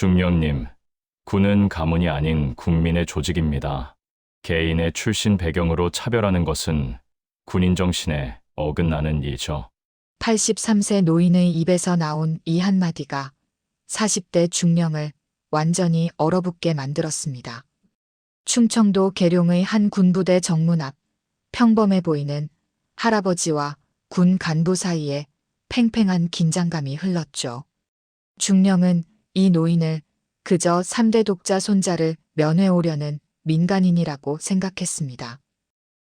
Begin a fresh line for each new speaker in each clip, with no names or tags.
중령님, 군은 가문이 아닌 국민의 조직입니다. 개인의 출신 배경으로 차별하는 것은 군인 정신에 어긋나는 일이죠.
83세 노인의 입에서 나온 이 한마디가 40대 중령을 완전히 얼어붙게 만들었습니다. 충청도 계룡의 한 군부대 정문 앞, 평범해 보이는 할아버지와 군 간부 사이에 팽팽한 긴장감이 흘렀죠. 중령은 이 노인을 그저 3대 독자 손자를 면회오려는 민간인이라고 생각했습니다.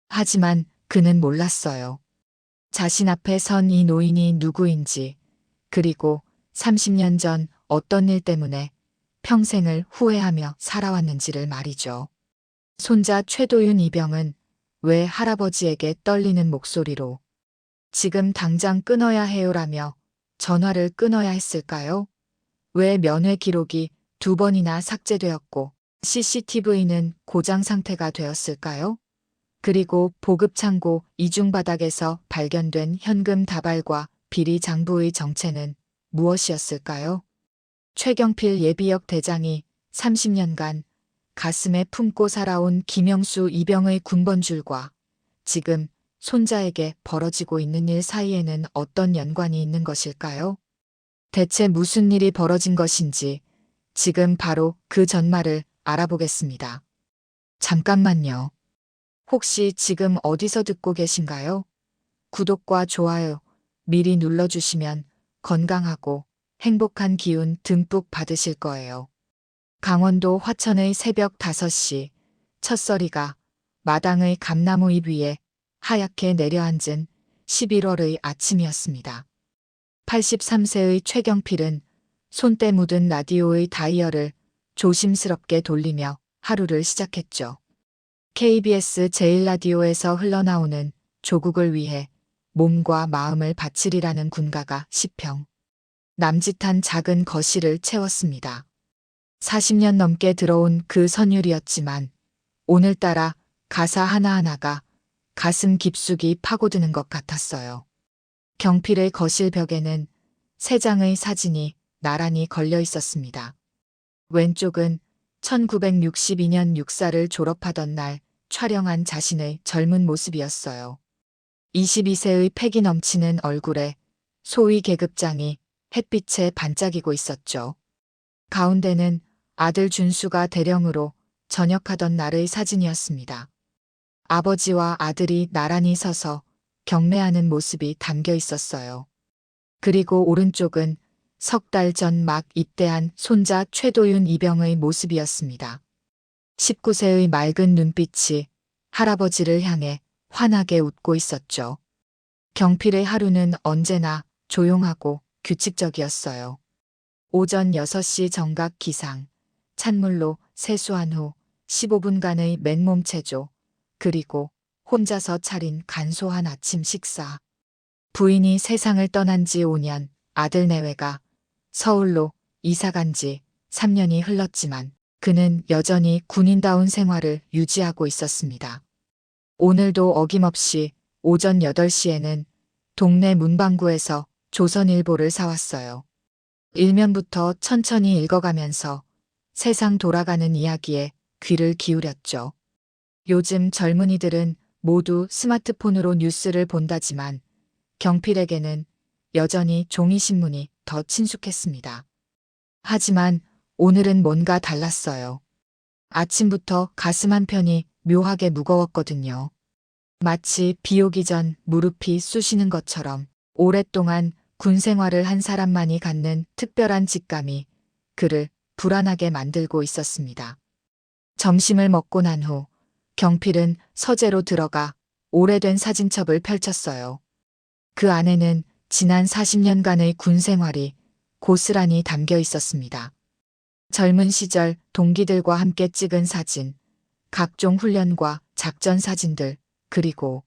하지만 그는 몰랐어요. 자신 앞에 선 이 노인이 누구인지, 그리고 30년 전 어떤 일 때문에 평생을 후회하며 살아왔는지를 말이죠. 손자 최도윤 이병은 왜 할아버지에게 떨리는 목소리로 지금 당장 끊어야 해요라며 전화를 끊어야 했을까요? 왜 면회 기록이 2번이나 삭제되었고 CCTV는 고장 상태가 되었을까요? 그리고 보급창고 이중바닥에서 발견된 현금 다발과 비리 장부의 정체는 무엇이었을까요? 최경필 예비역 대장이 30년간 가슴에 품고 살아온 김영수 이병의 군번줄과 지금 손자에게 벌어지고 있는 일 사이에는 어떤 연관이 있는 것일까요? 대체 무슨 일이 벌어진 것인지 지금 바로 그 전말을 알아보겠습니다. 잠깐만요. 혹시 지금 어디서 듣고 계신가요? 구독과 좋아요 미리 눌러주시면 건강하고 행복한 기운 듬뿍 받으실 거예요. 강원도 화천의 새벽 5시 첫서리가 마당의 감나무 잎 위에 하얗게 내려앉은 11월의 아침이었습니다. 83세의 최경필은 손때 묻은 라디오의 다이얼을 조심스럽게 돌리며 하루를 시작했죠. KBS 제1라디오에서 흘러나오는 조국을 위해 몸과 마음을 바치리라는 군가가 10평. 남짓한 작은 거실을 채웠습니다. 40년 넘게 들어온 그 선율이었지만 오늘따라 가사 하나하나가 가슴 깊숙이 파고드는 것 같았어요. 경필의 거실 벽에는 3장의 사진이 나란히 걸려 있었습니다. 왼쪽은 1962년 육사를 졸업하던 날 촬영한 자신의 젊은 모습이었어요. 22세의 패기 넘치는 얼굴에 소위 계급장이 햇빛에 반짝이고 있었죠. 가운데는 아들 준수가 대령으로 전역하던 날의 사진이었습니다. 아버지와 아들이 나란히 서서 경례하는 모습이 담겨 있었어요. 그리고 오른쪽은 석 달 전 막 입대한 손자 최도윤 이병의 모습이었습니다. 19세의 맑은 눈빛이 할아버지를 향해 환하게 웃고 있었죠. 경필의 하루는 언제나 조용하고 규칙적이었어요. 오전 6시 정각 기상, 찬물로 세수한 후 15분간의 맨몸 체조, 그리고 혼자서 차린 간소한 아침 식사. 부인이 세상을 떠난 지 5년, 아들 내외가 서울로 이사간 지 3년이 흘렀지만 그는 여전히 군인다운 생활을 유지하고 있었습니다. 오늘도 어김없이 오전 8시에는 동네 문방구에서 조선일보를 사왔어요. 일면부터 천천히 읽어가면서 세상 돌아가는 이야기에 귀를 기울였죠. 요즘 젊은이들은 모두 스마트폰으로 뉴스를 본다지만 경필에게는 여전히 종이신문이 더 친숙했습니다. 하지만 오늘은 뭔가 달랐어요. 아침부터 가슴 한편이 묘하게 무거웠거든요. 마치 비 오기 전 무릎이 쑤시는 것처럼 오랫동안 군 생활을 한 사람만이 갖는 특별한 직감이 그를 불안하게 만들고 있었습니다. 점심을 먹고 난 후 경필은 서재로 들어가 오래된 사진첩을 펼쳤어요. 그 안에는 지난 40년간의 군 생활이 고스란히 담겨 있었습니다. 젊은 시절 동기들과 함께 찍은 사진, 각종 훈련과 작전 사진들, 그리고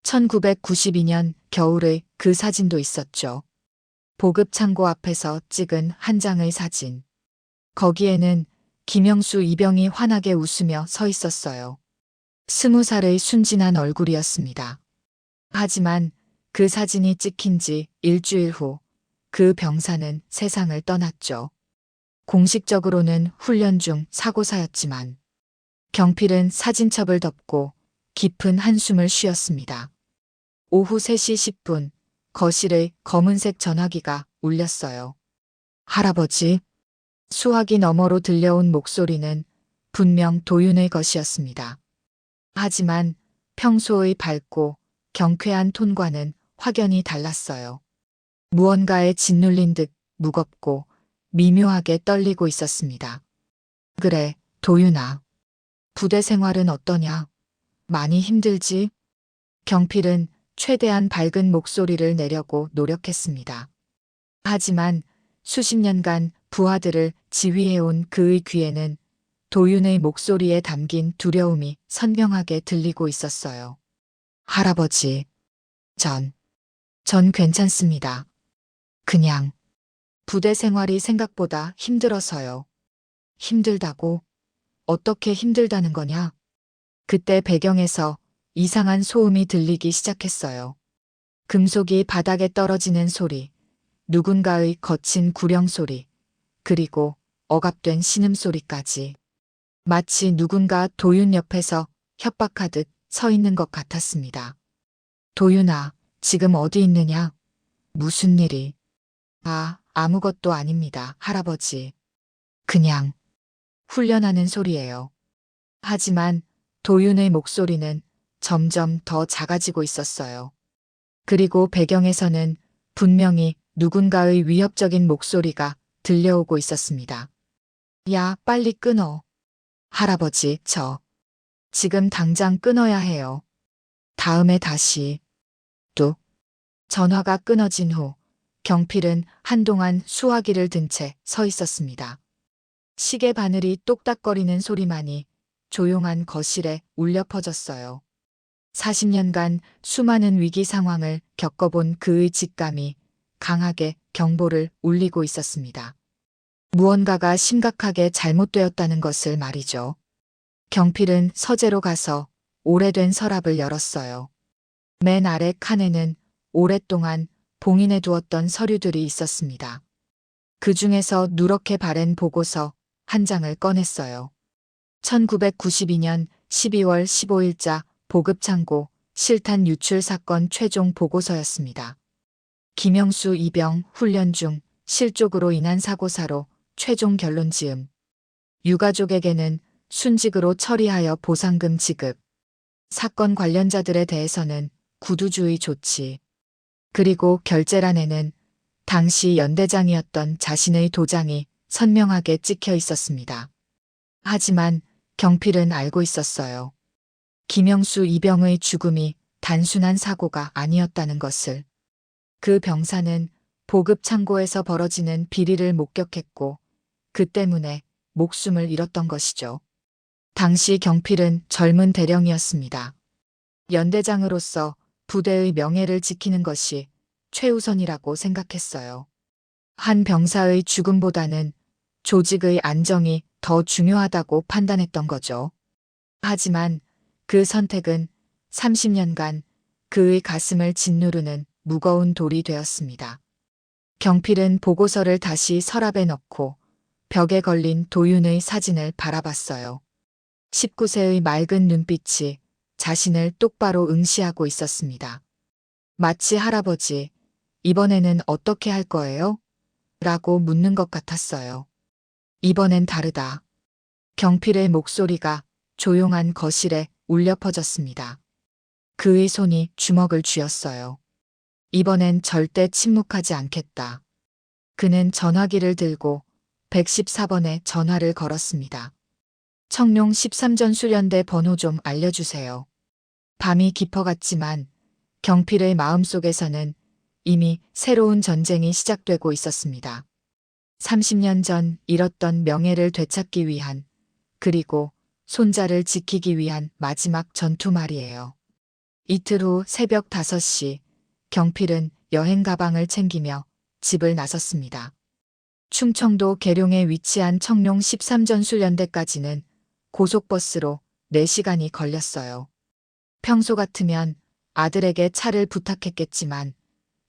1992년 겨울의 그 사진도 있었죠. 보급창고 앞에서 찍은 한 장의 사진. 거기에는 김영수 이병이 환하게 웃으며 서 있었어요. 20살의 순진한 얼굴이었습니다. 하지만 그 사진이 찍힌 지 일주일 후 그 병사는 세상을 떠났죠. 공식적으로는 훈련 중 사고사였지만 경필은 사진첩을 덮고 깊은 한숨을 쉬었습니다. 오후 3시 10분 거실의 검은색 전화기가 울렸어요. 할아버지. 수화기 너머로 들려온 목소리는 분명 도윤의 것이었습니다. 하지만 평소의 밝고 경쾌한 톤과는 확연히 달랐어요. 무언가에 짓눌린 듯 무겁고 미묘하게 떨리고 있었습니다. 그래, 도윤아. 부대 생활은 어떠냐? 많이 힘들지? 경필은 최대한 밝은 목소리를 내려고 노력했습니다. 하지만 수십 년간 부하들을 지휘해온 그의 귀에는 도윤의 목소리에 담긴 두려움이 선명하게 들리고 있었어요. 할아버지, 전 괜찮습니다. 그냥 부대 생활이 생각보다 힘들어서요. 힘들다고? 어떻게 힘들다는 거냐? 그때 배경에서 이상한 소음이 들리기 시작했어요. 금속이 바닥에 떨어지는 소리, 누군가의 거친 구령 소리, 그리고 억압된 신음소리까지. 마치 누군가 도윤 옆에서 협박하듯 서 있는 것 같았습니다. 도윤아, 지금 어디 있느냐? 무슨 일이? 아무것도 아닙니다, 할아버지. 그냥 훈련하는 소리예요. 하지만 도윤의 목소리는 점점 더 작아지고 있었어요. 그리고 배경에서는 분명히 누군가의 위협적인 목소리가 들려오고 있었습니다. 야, 빨리 끊어. 할아버지, 지금 당장 끊어야 해요. 다음에 다시. 뚝. 전화가 끊어진 후 경필은 한동안 수화기를 든 채 서 있었습니다. 시계 바늘이 똑딱거리는 소리만이 조용한 거실에 울려 퍼졌어요. 40년간 수많은 위기 상황을 겪어본 그의 직감이 강하게 경보를 울리고 있었습니다. 무언가가 심각하게 잘못되었다는 것을 말이죠. 경필은 서재로 가서 오래된 서랍을 열었어요. 맨 아래 칸에는 오랫동안 봉인해 두었던 서류들이 있었습니다. 그 중에서 누렇게 바랜 보고서 한 장을 꺼냈어요. 1992년 12월 15일자 보급창고 실탄 유출 사건 최종 보고서였습니다. 김영수 이병 훈련 중 실족으로 인한 사고사로 최종 결론 지음. 유가족에게는 순직으로 처리하여 보상금 지급. 사건 관련자들에 대해서는 구두주의 조치. 그리고 결재란에는 당시 연대장이었던 자신의 도장이 선명하게 찍혀 있었습니다. 하지만 경필은 알고 있었어요. 김영수 이병의 죽음이 단순한 사고가 아니었다는 것을. 그 병사는 보급 창고에서 벌어지는 비리를 목격했고 그 때문에 목숨을 잃었던 것이죠. 당시 경필은 젊은 대령이었습니다. 연대장으로서 부대의 명예를 지키는 것이 최우선이라고 생각했어요. 한 병사의 죽음보다는 조직의 안정이 더 중요하다고 판단했던 거죠. 하지만 그 선택은 30년간 그의 가슴을 짓누르는 무거운 돌이 되었습니다. 경필은 보고서를 다시 서랍에 넣고 벽에 걸린 도윤의 사진을 바라봤어요. 19세의 맑은 눈빛이 자신을 똑바로 응시하고 있었습니다. 마치 할아버지, 이번에는 어떻게 할 거예요? 라고 묻는 것 같았어요. 이번엔 다르다. 경필의 목소리가 조용한 거실에 울려 퍼졌습니다. 그의 손이 주먹을 쥐었어요. 이번엔 절대 침묵하지 않겠다. 그는 전화기를 들고 114번에 전화를 걸었습니다. 청룡 13전 수련대 번호 좀 알려주세요. 밤이 깊어갔지만 경필의 마음속에서는 이미 새로운 전쟁이 시작되고 있었습니다. 30년 전 잃었던 명예를 되찾기 위한, 그리고 손자를 지키기 위한 마지막 전투 말이에요. 이틀 후 새벽 5시 경필은 여행 가방을 챙기며 집을 나섰습니다. 충청도 계룡에 위치한 청룡 13전 수련대까지는 고속버스로 4시간이 걸렸어요. 평소 같으면 아들에게 차를 부탁했겠지만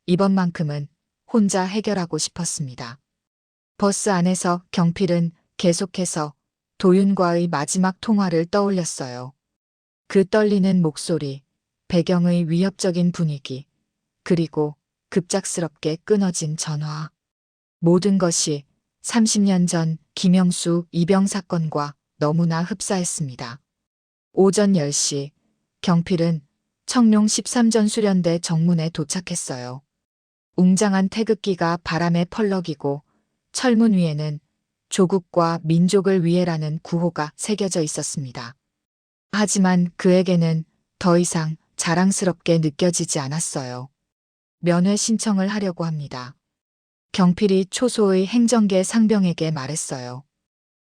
이번만큼은 혼자 해결하고 싶었습니다. 버스 안에서 경필은 계속해서 도윤과의 마지막 통화를 떠올렸어요. 그 떨리는 목소리, 배경의 위협적인 분위기, 그리고 급작스럽게 끊어진 전화. 모든 것이 30년 전 김영수 입영 사건과 너무나 흡사했습니다. 오전 10시, 경필은 청룡 13전 수련대 정문에 도착했어요. 웅장한 태극기가 바람에 펄럭이고 철문 위에는 조국과 민족을 위해라는 구호가 새겨져 있었습니다. 하지만 그에게는 더 이상 자랑스럽게 느껴지지 않았어요. 면회 신청을 하려고 합니다. 경필이 초소의 행정계 상병에게 말했어요.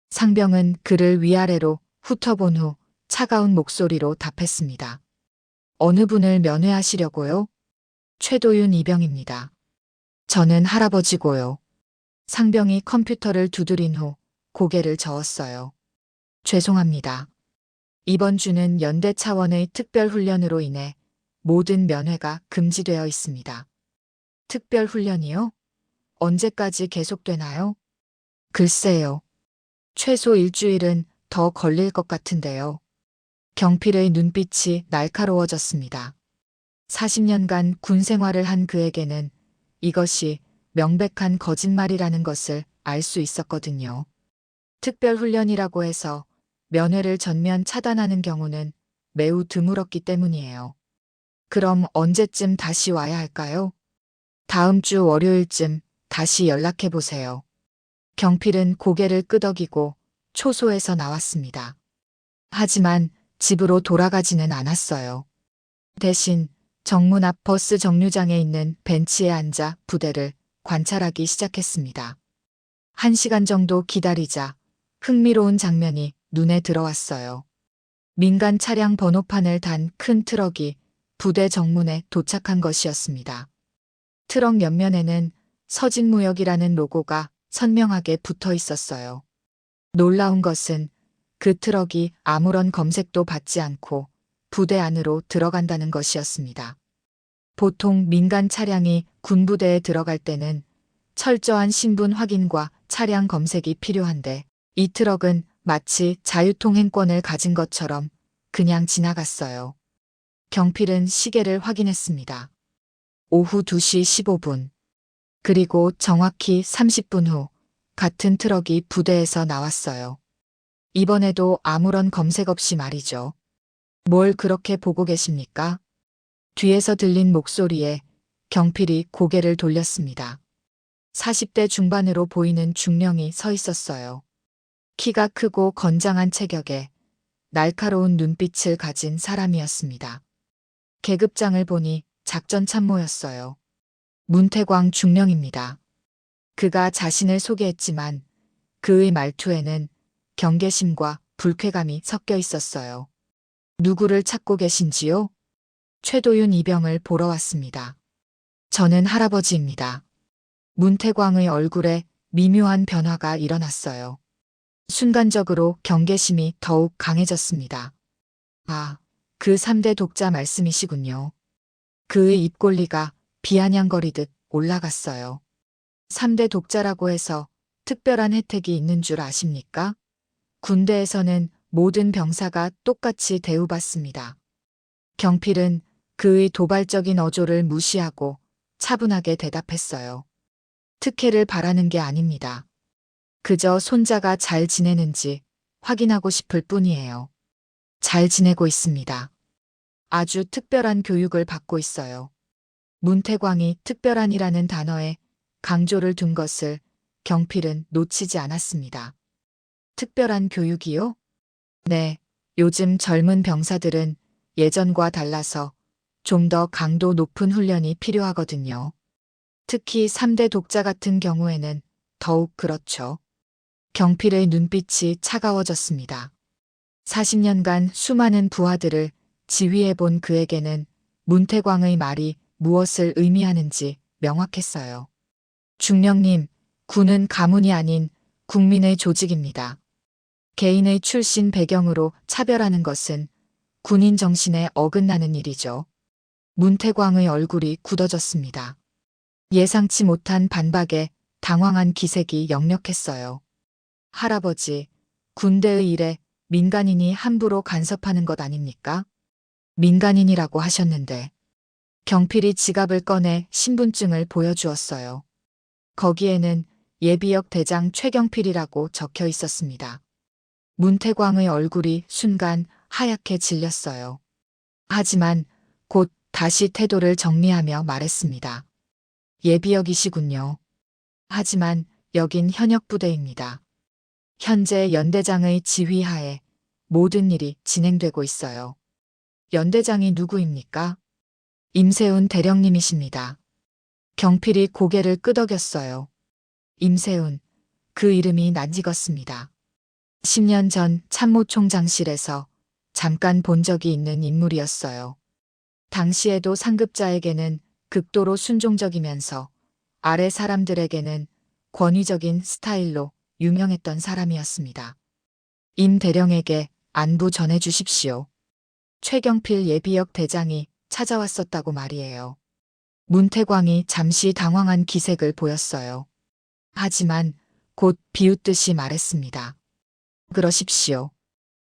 상병은 그를 위아래로 훑어본 후 차가운 목소리로 답했습니다. 어느 분을 면회하시려고요? 최도윤 이병입니다. 저는 할아버지고요. 상병이 컴퓨터를 두드린 후 고개를 저었어요. 죄송합니다. 이번 주는 연대 차원의 특별훈련으로 인해 모든 면회가 금지되어 있습니다. 특별훈련이요? 언제까지 계속되나요? 글쎄요. 최소 일주일은 더 걸릴 것 같은데요. 경필의 눈빛이 날카로워졌습니다. 40년간 군 생활을 한 그에게는 이것이 명백한 거짓말이라는 것을 알 수 있었거든요. 특별훈련이라고 해서 면회를 전면 차단하는 경우는 매우 드물었기 때문이에요. 그럼 언제쯤 다시 와야 할까요? 다음 주 월요일쯤 다시 연락해 보세요. 경필은 고개를 끄덕이고 초소에서 나왔습니다. 하지만 집으로 돌아가지는 않았어요. 대신 정문 앞 버스 정류장에 있는 벤치에 앉아 부대를 관찰하기 시작했습니다. 1시간 정도 기다리자 흥미로운 장면이 눈에 들어왔어요. 민간 차량 번호판을 단 큰 트럭이 부대 정문에 도착한 것이었습니다. 트럭 옆면에는 서진무역이라는 로고가 선명하게 붙어 있었어요. 놀라운 것은 그 트럭이 아무런 검색도 받지 않고 부대 안으로 들어간다는 것이었습니다. 보통 민간 차량이 군부대에 들어갈 때는 철저한 신분 확인과 차량 검색이 필요한데 이 트럭은 마치 자유통행권을 가진 것처럼 그냥 지나갔어요. 경필은 시계를 확인했습니다. 오후 2시 15분. 그리고 정확히 30분 후 같은 트럭이 부대에서 나왔어요. 이번에도 아무런 검색 없이 말이죠. 뭘 그렇게 보고 계십니까? 뒤에서 들린 목소리에 경필이 고개를 돌렸습니다. 40대 중반으로 보이는 중령이 서 있었어요. 키가 크고 건장한 체격에 날카로운 눈빛을 가진 사람이었습니다. 계급장을 보니 작전 참모였어요. 문태광 중령입니다. 그가 자신을 소개했지만 그의 말투에는 경계심과 불쾌감이 섞여 있었어요. 누구를 찾고 계신지요? 최도윤 이병을 보러 왔습니다. 저는 할아버지입니다. 문태광의 얼굴에 미묘한 변화가 일어났어요. 순간적으로 경계심이 더욱 강해졌습니다. 아, 그 3대 독자 말씀이시군요. 그의 입꼬리가 비아냥거리듯 올라갔어요. 3대 독자라고 해서 특별한 혜택이 있는 줄 아십니까? 군대에서는 모든 병사가 똑같이 대우받습니다. 경필은 그의 도발적인 어조를 무시하고 차분하게 대답했어요. 특혜를 바라는 게 아닙니다. 그저 손자가 잘 지내는지 확인하고 싶을 뿐이에요. 잘 지내고 있습니다. 아주 특별한 교육을 받고 있어요. 문태광이 특별한이라는 단어에 강조를 둔 것을 경필은 놓치지 않았습니다. 특별한 교육이요? 네, 요즘 젊은 병사들은 예전과 달라서 좀 더 강도 높은 훈련이 필요하거든요. 특히 3대 독자 같은 경우에는 더욱 그렇죠. 경필의 눈빛이 차가워졌습니다. 40년간 수많은 부하들을 지휘해본 그에게는 문태광의 말이 무엇을 의미하는지 명확했어요. 중령님, 군은 가문이 아닌 국민의 조직입니다. 개인의 출신 배경으로 차별하는 것은 군인 정신에 어긋나는 일이죠. 문태광의 얼굴이 굳어졌습니다. 예상치 못한 반박에 당황한 기색이 역력했어요. 할아버지, 군대의 일에 민간인이 함부로 간섭하는 것 아닙니까? 민간인이라고 하셨는데. 경필이 지갑을 꺼내 신분증을 보여주었어요. 거기에는 예비역 대장 최경필이라고 적혀 있었습니다. 문태광의 얼굴이 순간 하얗게 질렸어요. 하지만 곧 다시 태도를 정리하며 말했습니다. 예비역이시군요. 하지만 여긴 현역부대입니다. 현재 연대장의 지휘하에 모든 일이 진행되고 있어요. 연대장이 누구입니까? 임세훈 대령님이십니다. 경필이 고개를 끄덕였어요. 임세훈, 그 이름이 낯익었습니다. 10년 전 참모총장실에서 잠깐 본 적이 있는 인물이었어요. 당시에도 상급자에게는 극도로 순종적이면서 아래 사람들에게는 권위적인 스타일로 유명했던 사람이었습니다. 임 대령에게 안부 전해주십시오. 최경필 예비역 대장이 찾아왔었다고 말이에요. 문태광이 잠시 당황한 기색을 보였어요. 하지만 곧 비웃듯이 말했습니다. 그러십시오.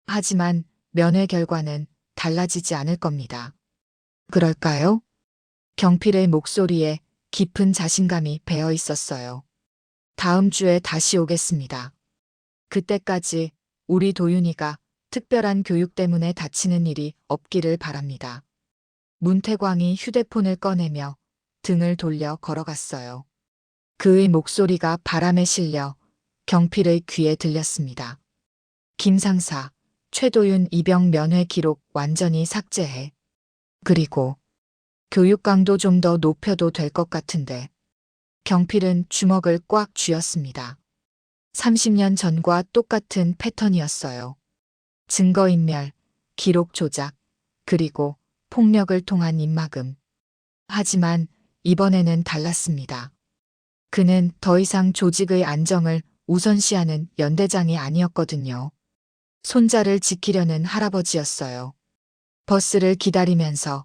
하지만 면회 결과는 달라지지 않을 겁니다. 그럴까요? 경필의 목소리에 깊은 자신감이 배어 있었어요. 다음 주에 다시 오겠습니다. 그때까지 우리 도윤이가 특별한 교육 때문에 다치는 일이 없기를 바랍니다. 문태광이 휴대폰을 꺼내며 등을 돌려 걸어갔어요. 그의 목소리가 바람에 실려 경필의 귀에 들렸습니다. 김상사, 최도윤 입영 면회 기록 완전히 삭제해. 그리고 교육 강도 좀 더 높여도 될 것 같은데. 경필은 주먹을 꽉 쥐었습니다. 30년 전과 똑같은 패턴이었어요. 증거인멸, 기록 조작, 그리고 폭력을 통한 입막음. 하지만 이번에는 달랐습니다. 그는 더 이상 조직의 안정을 우선시하는 연대장이 아니었거든요. 손자를 지키려는 할아버지였어요. 버스를 기다리면서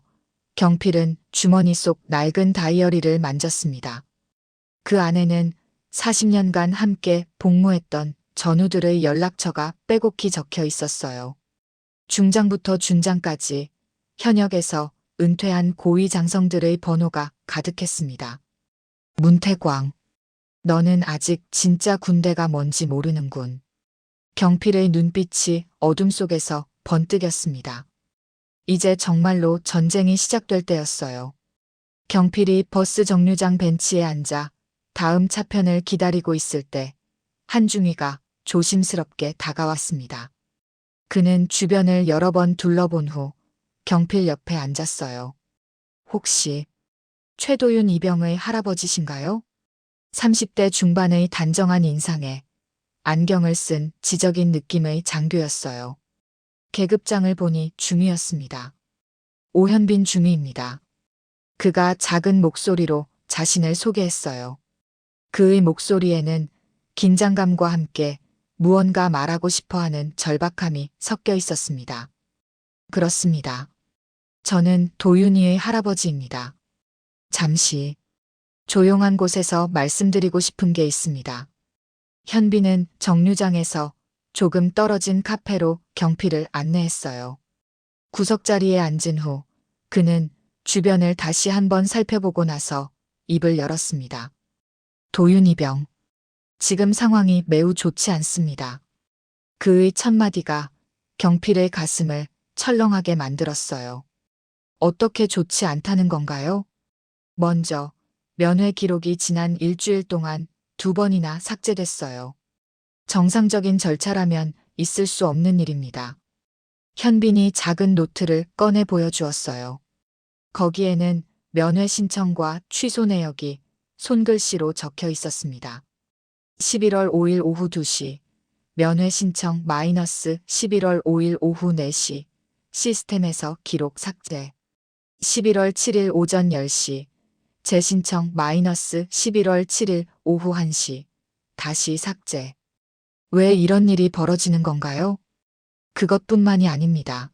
경필은 주머니 속 낡은 다이어리를 만졌습니다. 그 안에는 40년간 함께 복무했던 전우들의 연락처가 빼곡히 적혀 있었어요. 중장부터 준장까지 현역에서 은퇴한 고위 장성들의 번호가 가득했습니다. 문태광, 너는 아직 진짜 군대가 뭔지 모르는군. 경필의 눈빛이 어둠 속에서 번뜩였습니다. 이제 정말로 전쟁이 시작될 때였어요. 경필이 버스 정류장 벤치에 앉아 다음 차편을 기다리고 있을 때 한중이가 조심스럽게 다가왔습니다. 그는 주변을 여러 번 둘러본 후 경필 옆에 앉았어요. 혹시 최도윤 이병의 할아버지신가요? 30대 중반의 단정한 인상에 안경을 쓴 지적인 느낌의 장교였어요. 계급장을 보니 중위였습니다. 오현빈 중위입니다. 그가 작은 목소리로 자신을 소개했어요. 그의 목소리에는 긴장감과 함께 무언가 말하고 싶어하는 절박함이 섞여 있었습니다. 그렇습니다. 저는 도윤이의 할아버지입니다. 잠시 조용한 곳에서 말씀드리고 싶은 게 있습니다. 현빈은 정류장에서 조금 떨어진 카페로 경필을 안내했어요. 구석자리에 앉은 후 그는 주변을 다시 한번 살펴보고 나서 입을 열었습니다. 도윤이병. 지금 상황이 매우 좋지 않습니다. 그의 첫마디가 경필의 가슴을 철렁하게 만들었어요. 어떻게 좋지 않다는 건가요? 먼저 면회 기록이 지난 일주일 동안 2번이나 삭제됐어요. 정상적인 절차라면 있을 수 없는 일입니다. 현빈이 작은 노트를 꺼내 보여주었어요. 거기에는 면회 신청과 취소 내역이 손글씨로 적혀 있었습니다. 11월 5일 오후 2시, 면회 신청 -11월 5일 오후 4시, 시스템에서 기록 삭제. 11월 7일 오전 10시, 재신청 -11월 7일 오후 1시, 다시 삭제. 왜 이런 일이 벌어지는 건가요? 그것뿐만이 아닙니다.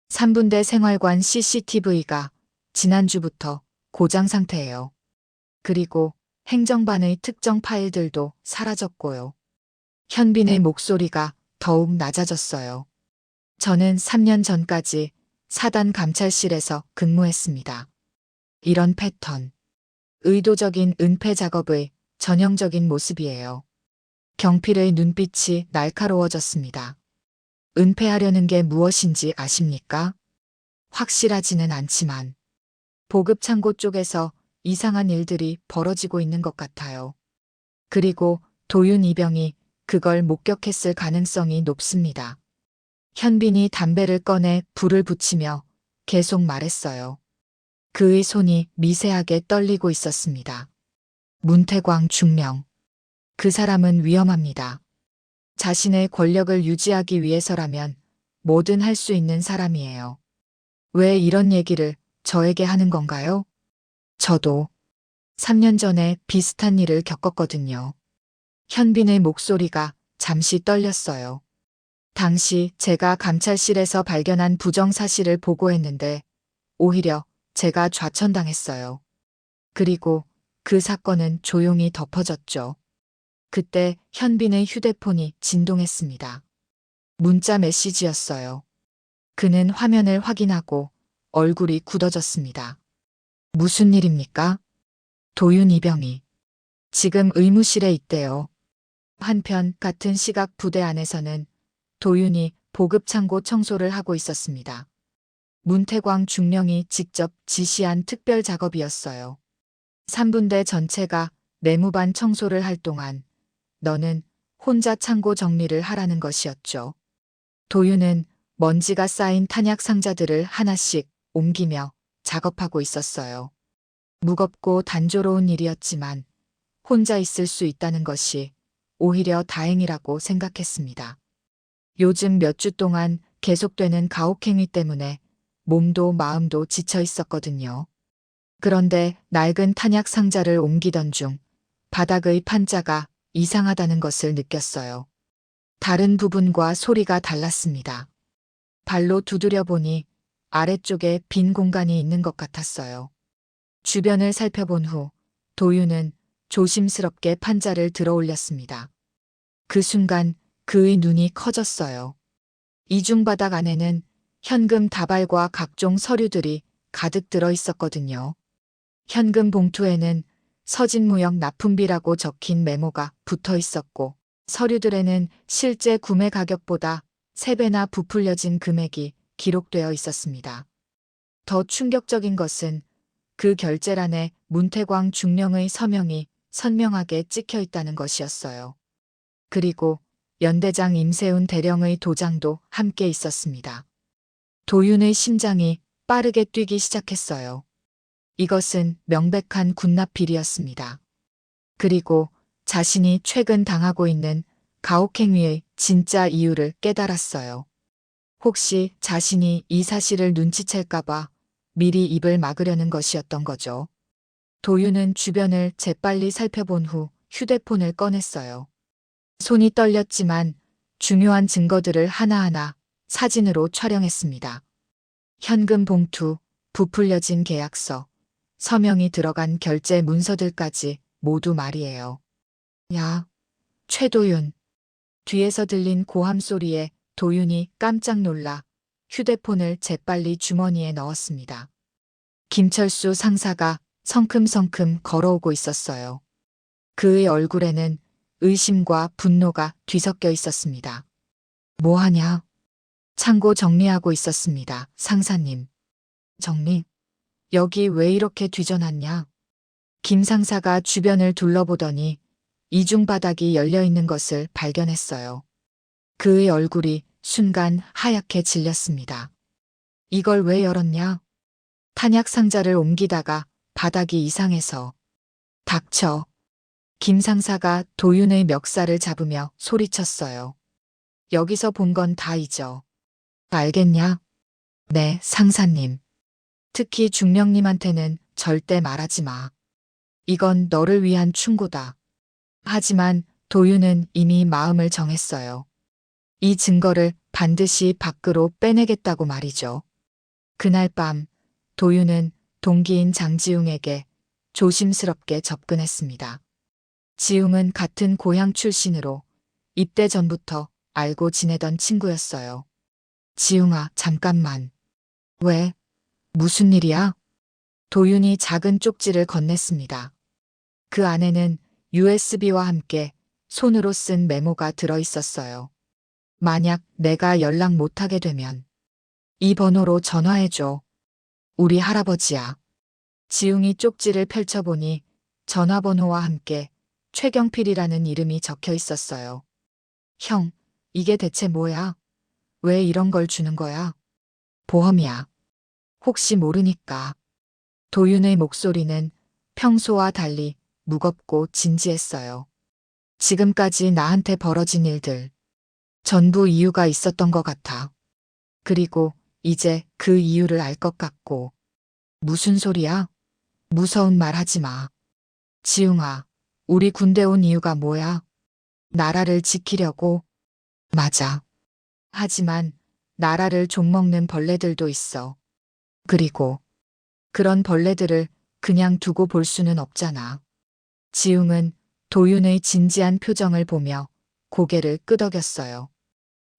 3분대 생활관 CCTV가 지난주부터 고장 상태예요. 그리고 행정반의 특정 파일들도 사라졌고요. 현빈의 목소리가 더욱 낮아졌어요. 저는 3년 전까지 사단 감찰실에서 근무했습니다. 이런 패턴, 의도적인 은폐 작업의 전형적인 모습이에요. 경필의 눈빛이 날카로워졌습니다. 은폐하려는 게 무엇인지 아십니까? 확실하지는 않지만 보급 창고 쪽에서 이상한 일들이 벌어지고 있는 것 같아요. 그리고 도윤 이병이 그걸 목격했을 가능성이 높습니다. 현빈이 담배를 꺼내 불을 붙이며 계속 말했어요. 그의 손이 미세하게 떨리고 있었습니다. 문태광 중령. 그 사람은 위험합니다. 자신의 권력을 유지하기 위해서라면 뭐든 할 수 있는 사람이에요. 왜 이런 얘기를 저에게 하는 건가요? 저도 3년 전에 비슷한 일을 겪었거든요. 현빈의 목소리가 잠시 떨렸어요. 당시 제가 감찰실에서 발견한 부정사실을 보고했는데 오히려 제가 좌천당했어요. 그리고 그 사건은 조용히 덮어졌죠. 그때 현빈의 휴대폰이 진동했습니다. 문자 메시지였어요. 그는 화면을 확인하고 얼굴이 굳어졌습니다. 무슨 일입니까? 도윤 이병이 지금 의무실에 있대요. 한편 같은 시각 부대 안에서는 도윤이 보급창고 청소를 하고 있었습니다. 문태광 중령이 직접 지시한 특별 작업이었어요. 3분대 전체가 내무반 청소를 할 동안 너는 혼자 창고 정리를 하라는 것이었죠. 도윤은 먼지가 쌓인 탄약 상자들을 하나씩 옮기며 작업하고 있었어요. 무겁고 단조로운 일이었지만 혼자 있을 수 있다는 것이 오히려 다행이라고 생각했습니다. 요즘 몇 주 동안 계속되는 가혹행위 때문에 몸도 마음도 지쳐 있었거든요. 그런데 낡은 탄약 상자를 옮기던 중 바닥의 판자가 이상하다는 것을 느꼈어요. 다른 부분과 소리가 달랐습니다. 발로 두드려 보니 아래쪽에 빈 공간이 있는 것 같았어요. 주변을 살펴본 후 도윤은 조심스럽게 판자를 들어 올렸습니다. 그 순간 그의 눈이 커졌어요. 이중바닥 안에는 현금 다발과 각종 서류들이 가득 들어 있었거든요. 현금 봉투에는 서진무역 납품비라고 적힌 메모가 붙어 있었고 서류들에는 실제 구매 가격보다 3배나 부풀려진 금액이 기록되어 있었습니다. 더 충격적인 것은 그 결제란에 문태광 중령의 서명이 선명하게 찍혀 있다는 것이었어요. 그리고 연대장 임세훈 대령의 도장도 함께 있었습니다. 도윤의 심장이 빠르게 뛰기 시작했어요. 이것은 명백한 군납비리였습니다. 그리고 자신이 최근 당하고 있는 가혹행위의 진짜 이유를 깨달았어요. 혹시 자신이 이 사실을 눈치챌까봐 미리 입을 막으려는 것이었던 거죠. 도윤은 주변을 재빨리 살펴본 후 휴대폰을 꺼냈어요. 손이 떨렸지만 중요한 증거들을 하나하나 사진으로 촬영했습니다. 현금 봉투, 부풀려진 계약서, 서명이 들어간 결제 문서들까지 모두 말이에요. 야, 최도윤. 뒤에서 들린 고함 소리에 도윤이 깜짝 놀라 휴대폰을 재빨리 주머니에 넣었습니다. 김철수 상사가 성큼성큼 걸어오고 있었어요. 그의 얼굴에는 의심과 분노가 뒤섞여 있었습니다. 뭐 하냐? 창고 정리하고 있었습니다, 상사님. 정리? 여기 왜 이렇게 뒤져놨냐? 김 상사가 주변을 둘러보더니 이중 바닥이 열려 있는 것을 발견했어요. 그의 얼굴이 순간 하얗게 질렸습니다. 이걸 왜 열었냐? 탄약 상자를 옮기다가 바닥이 이상해서. 닥쳐. 김 상사가 도윤의 멱살을 잡으며 소리쳤어요. 여기서 본 건 다 잊어. 알겠냐? 네, 상사님. 특히 중령님한테는 절대 말하지 마. 이건 너를 위한 충고다. 하지만 도윤은 이미 마음을 정했어요. 이 증거를 반드시 밖으로 빼내겠다고 말이죠. 그날 밤 도윤은 동기인 장지웅에게 조심스럽게 접근했습니다. 지웅은 같은 고향 출신으로 입대 전부터 알고 지내던 친구였어요. 지웅아, 잠깐만. 왜? 무슨 일이야? 도윤이 작은 쪽지를 건넸습니다. 그 안에는 USB와 함께 손으로 쓴 메모가 들어 있었어요. 만약 내가 연락 못하게 되면 이 번호로 전화해줘. 우리 할아버지야. 지웅이 쪽지를 펼쳐보니 전화번호와 함께 최경필이라는 이름이 적혀 있었어요. 형, 이게 대체 뭐야? 왜 이런 걸 주는 거야? 보험이야. 혹시 모르니까. 도윤의 목소리는 평소와 달리 무겁고 진지했어요. 지금까지 나한테 벌어진 일들. 전부 이유가 있었던 것 같아. 그리고 이제 그 이유를 알 것 같고. 무슨 소리야? 무서운 말 하지 마. 지웅아, 우리 군대 온 이유가 뭐야? 나라를 지키려고? 맞아. 하지만 나라를 좀먹는 벌레들도 있어. 그리고 그런 벌레들을 그냥 두고 볼 수는 없잖아. 지웅은 도윤의 진지한 표정을 보며 고개를 끄덕였어요.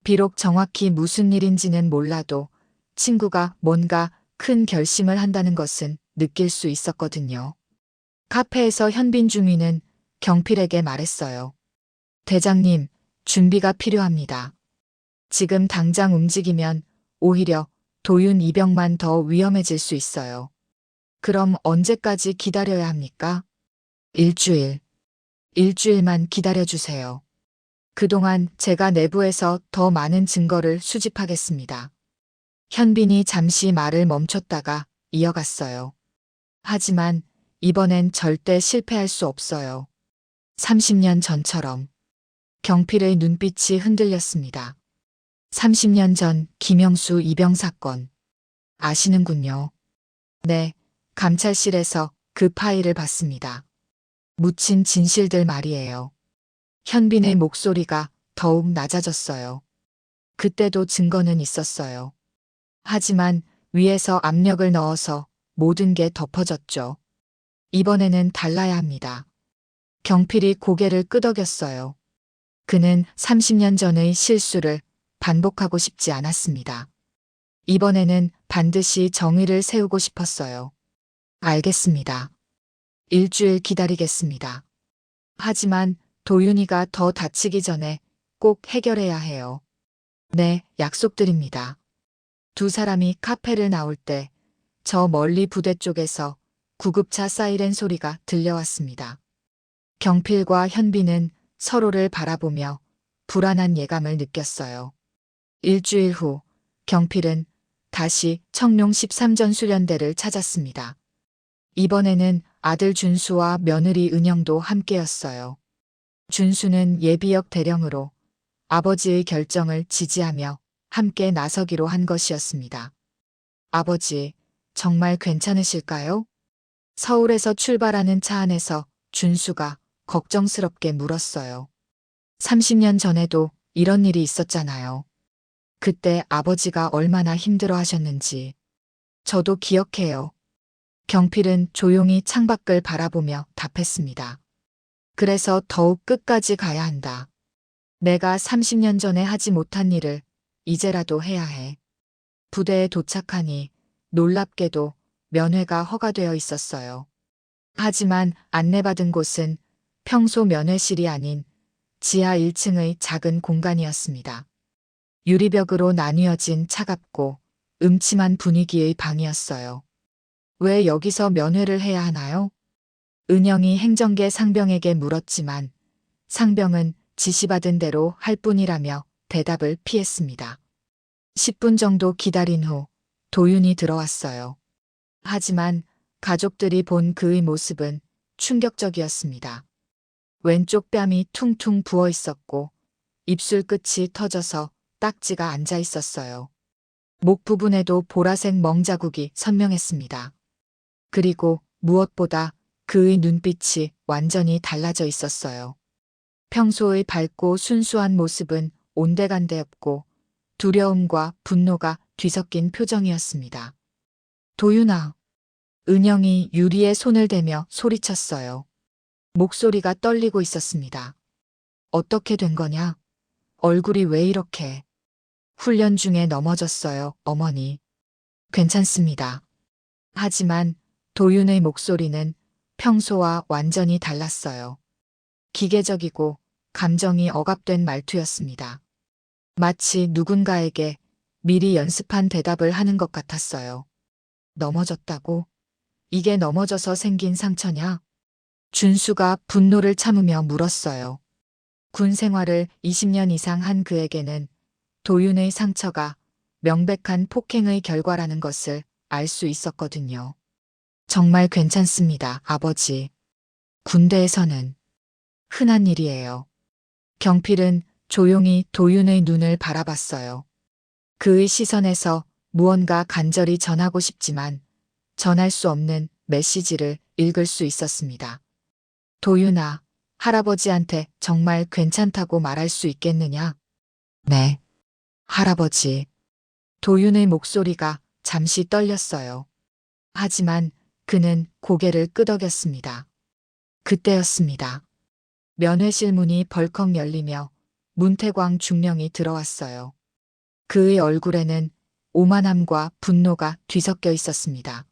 비록 정확히 무슨 일인지는 몰라도 친구가 뭔가 큰 결심을 한다는 것은 느낄 수 있었거든요. 카페에서 현빈 중위는 경필에게 말했어요. 대장님, 준비가 필요합니다. 지금 당장 움직이면 오히려 도윤 이병만 더 위험해질 수 있어요. 그럼 언제까지 기다려야 합니까? 일주일. 일주일만 기다려주세요. 그동안 제가 내부에서 더 많은 증거를 수집하겠습니다. 현빈이 잠시 말을 멈췄다가 이어갔어요. 하지만 이번엔 절대 실패할 수 없어요. 30년 전처럼. 경필의 눈빛이 흔들렸습니다. 30년 전 김영수 입영 사건. 아시는군요. 네, 감찰실에서 그 파일을 봤습니다. 묻힌 진실들 말이에요. 현빈의 목소리가 더욱 낮아졌어요. 그때도 증거는 있었어요. 하지만 위에서 압력을 넣어서 모든 게 덮어졌죠. 이번에는 달라야 합니다. 경필이 고개를 끄덕였어요. 그는 30년 전의 실수를 반복하고 싶지 않았습니다. 이번에는 반드시 정의를 세우고 싶었어요. 알겠습니다. 일주일 기다리겠습니다. 하지만 도윤이가 더 다치기 전에 꼭 해결해야 해요. 네, 약속드립니다. 두 사람이 카페를 나올 때 저 멀리 부대 쪽에서 구급차 사이렌 소리가 들려왔습니다. 경필과 현빈은 서로를 바라보며 불안한 예감을 느꼈어요. 일주일 후 경필은 다시 청룡 13전 수련대를 찾았습니다. 이번에는 아들 준수와 며느리 은영도 함께였어요. 준수는 예비역 대령으로 아버지의 결정을 지지하며 함께 나서기로 한 것이었습니다. 아버지, 정말 괜찮으실까요? 서울에서 출발하는 차 안에서 준수가 걱정스럽게 물었어요. 30년 전에도 이런 일이 있었잖아요. 그때 아버지가 얼마나 힘들어 하셨는지. 저도 기억해요. 경필은 조용히 창밖을 바라보며 답했습니다. 그래서 더욱 끝까지 가야 한다. 내가 30년 전에 하지 못한 일을 이제라도 해야 해. 부대에 도착하니 놀랍게도 면회가 허가되어 있었어요. 하지만 안내받은 곳은 평소 면회실이 아닌 지하 1층의 작은 공간이었습니다. 유리벽으로 나뉘어진 차갑고 음침한 분위기의 방이었어요. 왜 여기서 면회를 해야 하나요? 은영이 행정계 상병에게 물었지만 상병은 지시받은 대로 할 뿐이라며 대답을 피했습니다. 10분 정도 기다린 후 도윤이 들어왔어요. 하지만 가족들이 본 그의 모습은 충격적이었습니다. 왼쪽 뺨이 퉁퉁 부어 있었고 입술 끝이 터져서 딱지가 앉아 있었어요. 목 부분에도 보라색 멍자국이 선명했습니다. 그리고 무엇보다 그의 눈빛이 완전히 달라져 있었어요. 평소의 밝고 순수한 모습은 온데간데 없고 두려움과 분노가 뒤섞인 표정이었습니다. 도윤아, 은영이 유리에 손을 대며 소리쳤어요. 목소리가 떨리고 있었습니다. 어떻게 된 거냐? 얼굴이 왜 이렇게? 훈련 중에 넘어졌어요, 어머니. 괜찮습니다. 하지만 도윤의 목소리는 평소와 완전히 달랐어요. 기계적이고 감정이 억압된 말투였습니다. 마치 누군가에게 미리 연습한 대답을 하는 것 같았어요. 넘어졌다고? 이게 넘어져서 생긴 상처냐? 준수가 분노를 참으며 물었어요. 군 생활을 20년 이상 한 그에게는 도윤의 상처가 명백한 폭행의 결과라는 것을 알 수 있었거든요. 정말 괜찮습니다, 아버지. 군대에서는 흔한 일이에요. 경필은 조용히 도윤의 눈을 바라봤어요. 그의 시선에서 무언가 간절히 전하고 싶지만 전할 수 없는 메시지를 읽을 수 있었습니다. 도윤아, 할아버지한테 정말 괜찮다고 말할 수 있겠느냐? 네, 할아버지. 도윤의 목소리가 잠시 떨렸어요. 하지만 그는 고개를 끄덕였습니다. 그때였습니다. 면회실 문이 벌컥 열리며 문태광 중령이 들어왔어요. 그의 얼굴에는 오만함과 분노가 뒤섞여 있었습니다.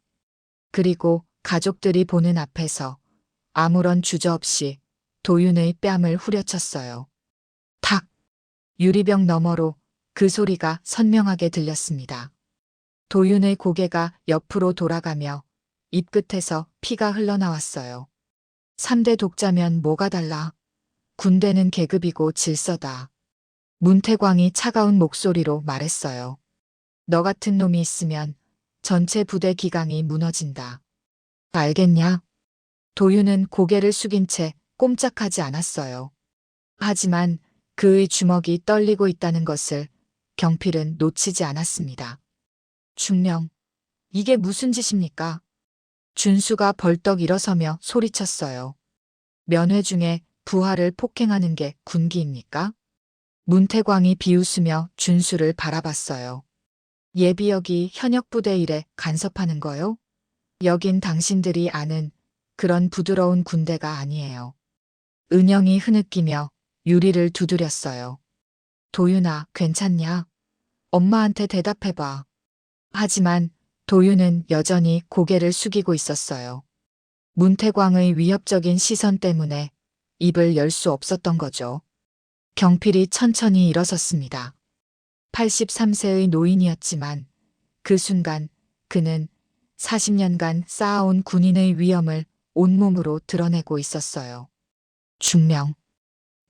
그리고 가족들이 보는 앞에서 아무런 주저없이 도윤의 뺨을 후려쳤어요. 탁! 유리병 너머로 그 소리가 선명하게 들렸습니다. 도윤의 고개가 옆으로 돌아가며 입끝에서 피가 흘러나왔어요. 3대 독자면 뭐가 달라? 군대는 계급이고 질서다. 문태광이 차가운 목소리로 말했어요. 너 같은 놈이 있으면 전체 부대 기강이 무너진다. 알겠냐? 도윤은 고개를 숙인 채 꼼짝하지 않았어요. 하지만 그의 주먹이 떨리고 있다는 것을 경필은 놓치지 않았습니다. 중령, 이게 무슨 짓입니까? 준수가 벌떡 일어서며 소리쳤어요. 면회 중에 부하를 폭행하는 게 군기입니까? 문태광이 비웃으며 준수를 바라봤어요. 예비역이 현역 부대 일에 간섭하는 거요? 여긴 당신들이 아는 그런 부드러운 군대가 아니에요. 은영이 흐느끼며 유리를 두드렸어요. 도윤아, 괜찮냐? 엄마한테 대답해봐. 하지만 도윤은 여전히 고개를 숙이고 있었어요. 문태광의 위협적인 시선 때문에 입을 열 수 없었던 거죠. 경필이 천천히 일어섰습니다. 83세의 노인이었지만 그 순간 그는 40년간 쌓아온 군인의 위엄을 온몸으로 드러내고 있었어요. 중령.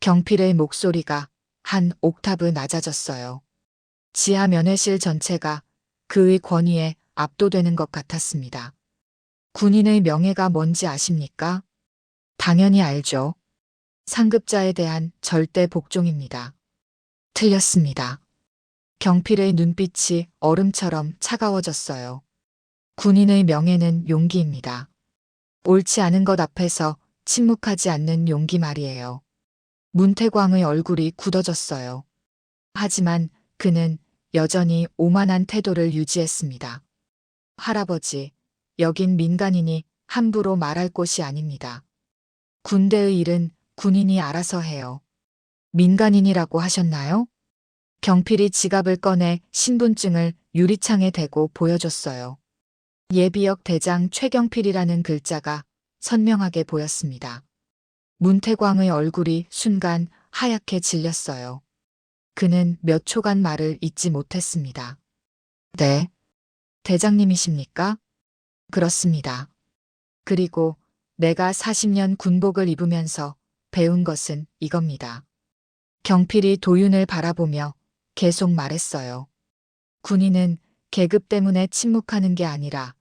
경필의 목소리가 한 옥타브 낮아졌어요. 지하 면회실 전체가 그의 권위에 압도되는 것 같았습니다. 군인의 명예가 뭔지 아십니까? 당연히 알죠. 상급자에 대한 절대 복종입니다. 틀렸습니다. 경필의 눈빛이 얼음처럼 차가워졌어요. 군인의 명예는 용기입니다. 옳지 않은 것 앞에서 침묵하지 않는 용기 말이에요. 문태광의 얼굴이 굳어졌어요. 하지만 그는 여전히 오만한 태도를 유지했습니다. 할아버지, 여긴 민간인이 함부로 말할 곳이 아닙니다. 군대의 일은 군인이 알아서 해요. 민간인이라고 하셨나요? 경필이 지갑을 꺼내 신분증을 유리창에 대고 보여줬어요. 예비역 대장 최경필이라는 글자가 선명하게 보였습니다. 문태광의 얼굴이 순간 하얗게 질렸어요. 그는 몇 초간 말을 잇지 못했습니다. 네. 대장님이십니까? 그렇습니다. 그리고 내가 40년 군복을 입으면서 배운 것은 이겁니다. 경필이 도윤을 바라보며 계속 말했어요. 군인은 계급 때문에 침묵하는 게 아니라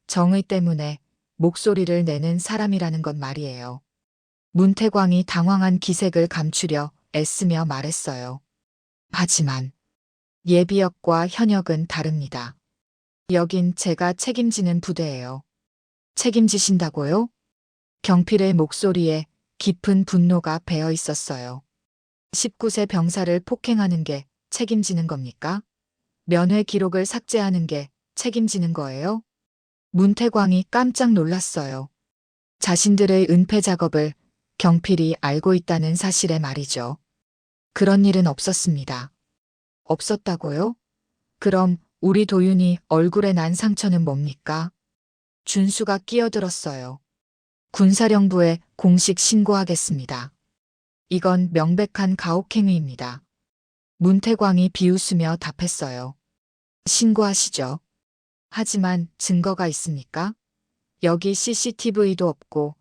정의 때문에 목소리를 내는 사람이라는 것 말이에요. 문태광이 당황한 기색을 감추려 애쓰며 말했어요. 하지만 예비역과 현역은 다릅니다. 여긴 제가 책임지는 부대예요. 책임지신다고요? 경필의 목소리에 깊은 분노가 배어 있었어요. 19세 병사를 폭행하는 게 책임지는 겁니까? 면회 기록을 삭제하는 게 책임지는 거예요? 문태광이 깜짝 놀랐어요. 자신들의 은폐 작업을 경필이 알고 있다는 사실에 말이죠. 그런 일은 없었습니다. 없었다고요? 그럼 우리 도윤이 얼굴에 난 상처는 뭡니까? 준수가 끼어들었어요. 군사령부에 공식 신고하겠습니다. 이건 명백한 가혹행위입니다. 문태광이 비웃으며 답했어요. 신고하시죠. 하지만 증거가 있습니까? 여기 CCTV도 없고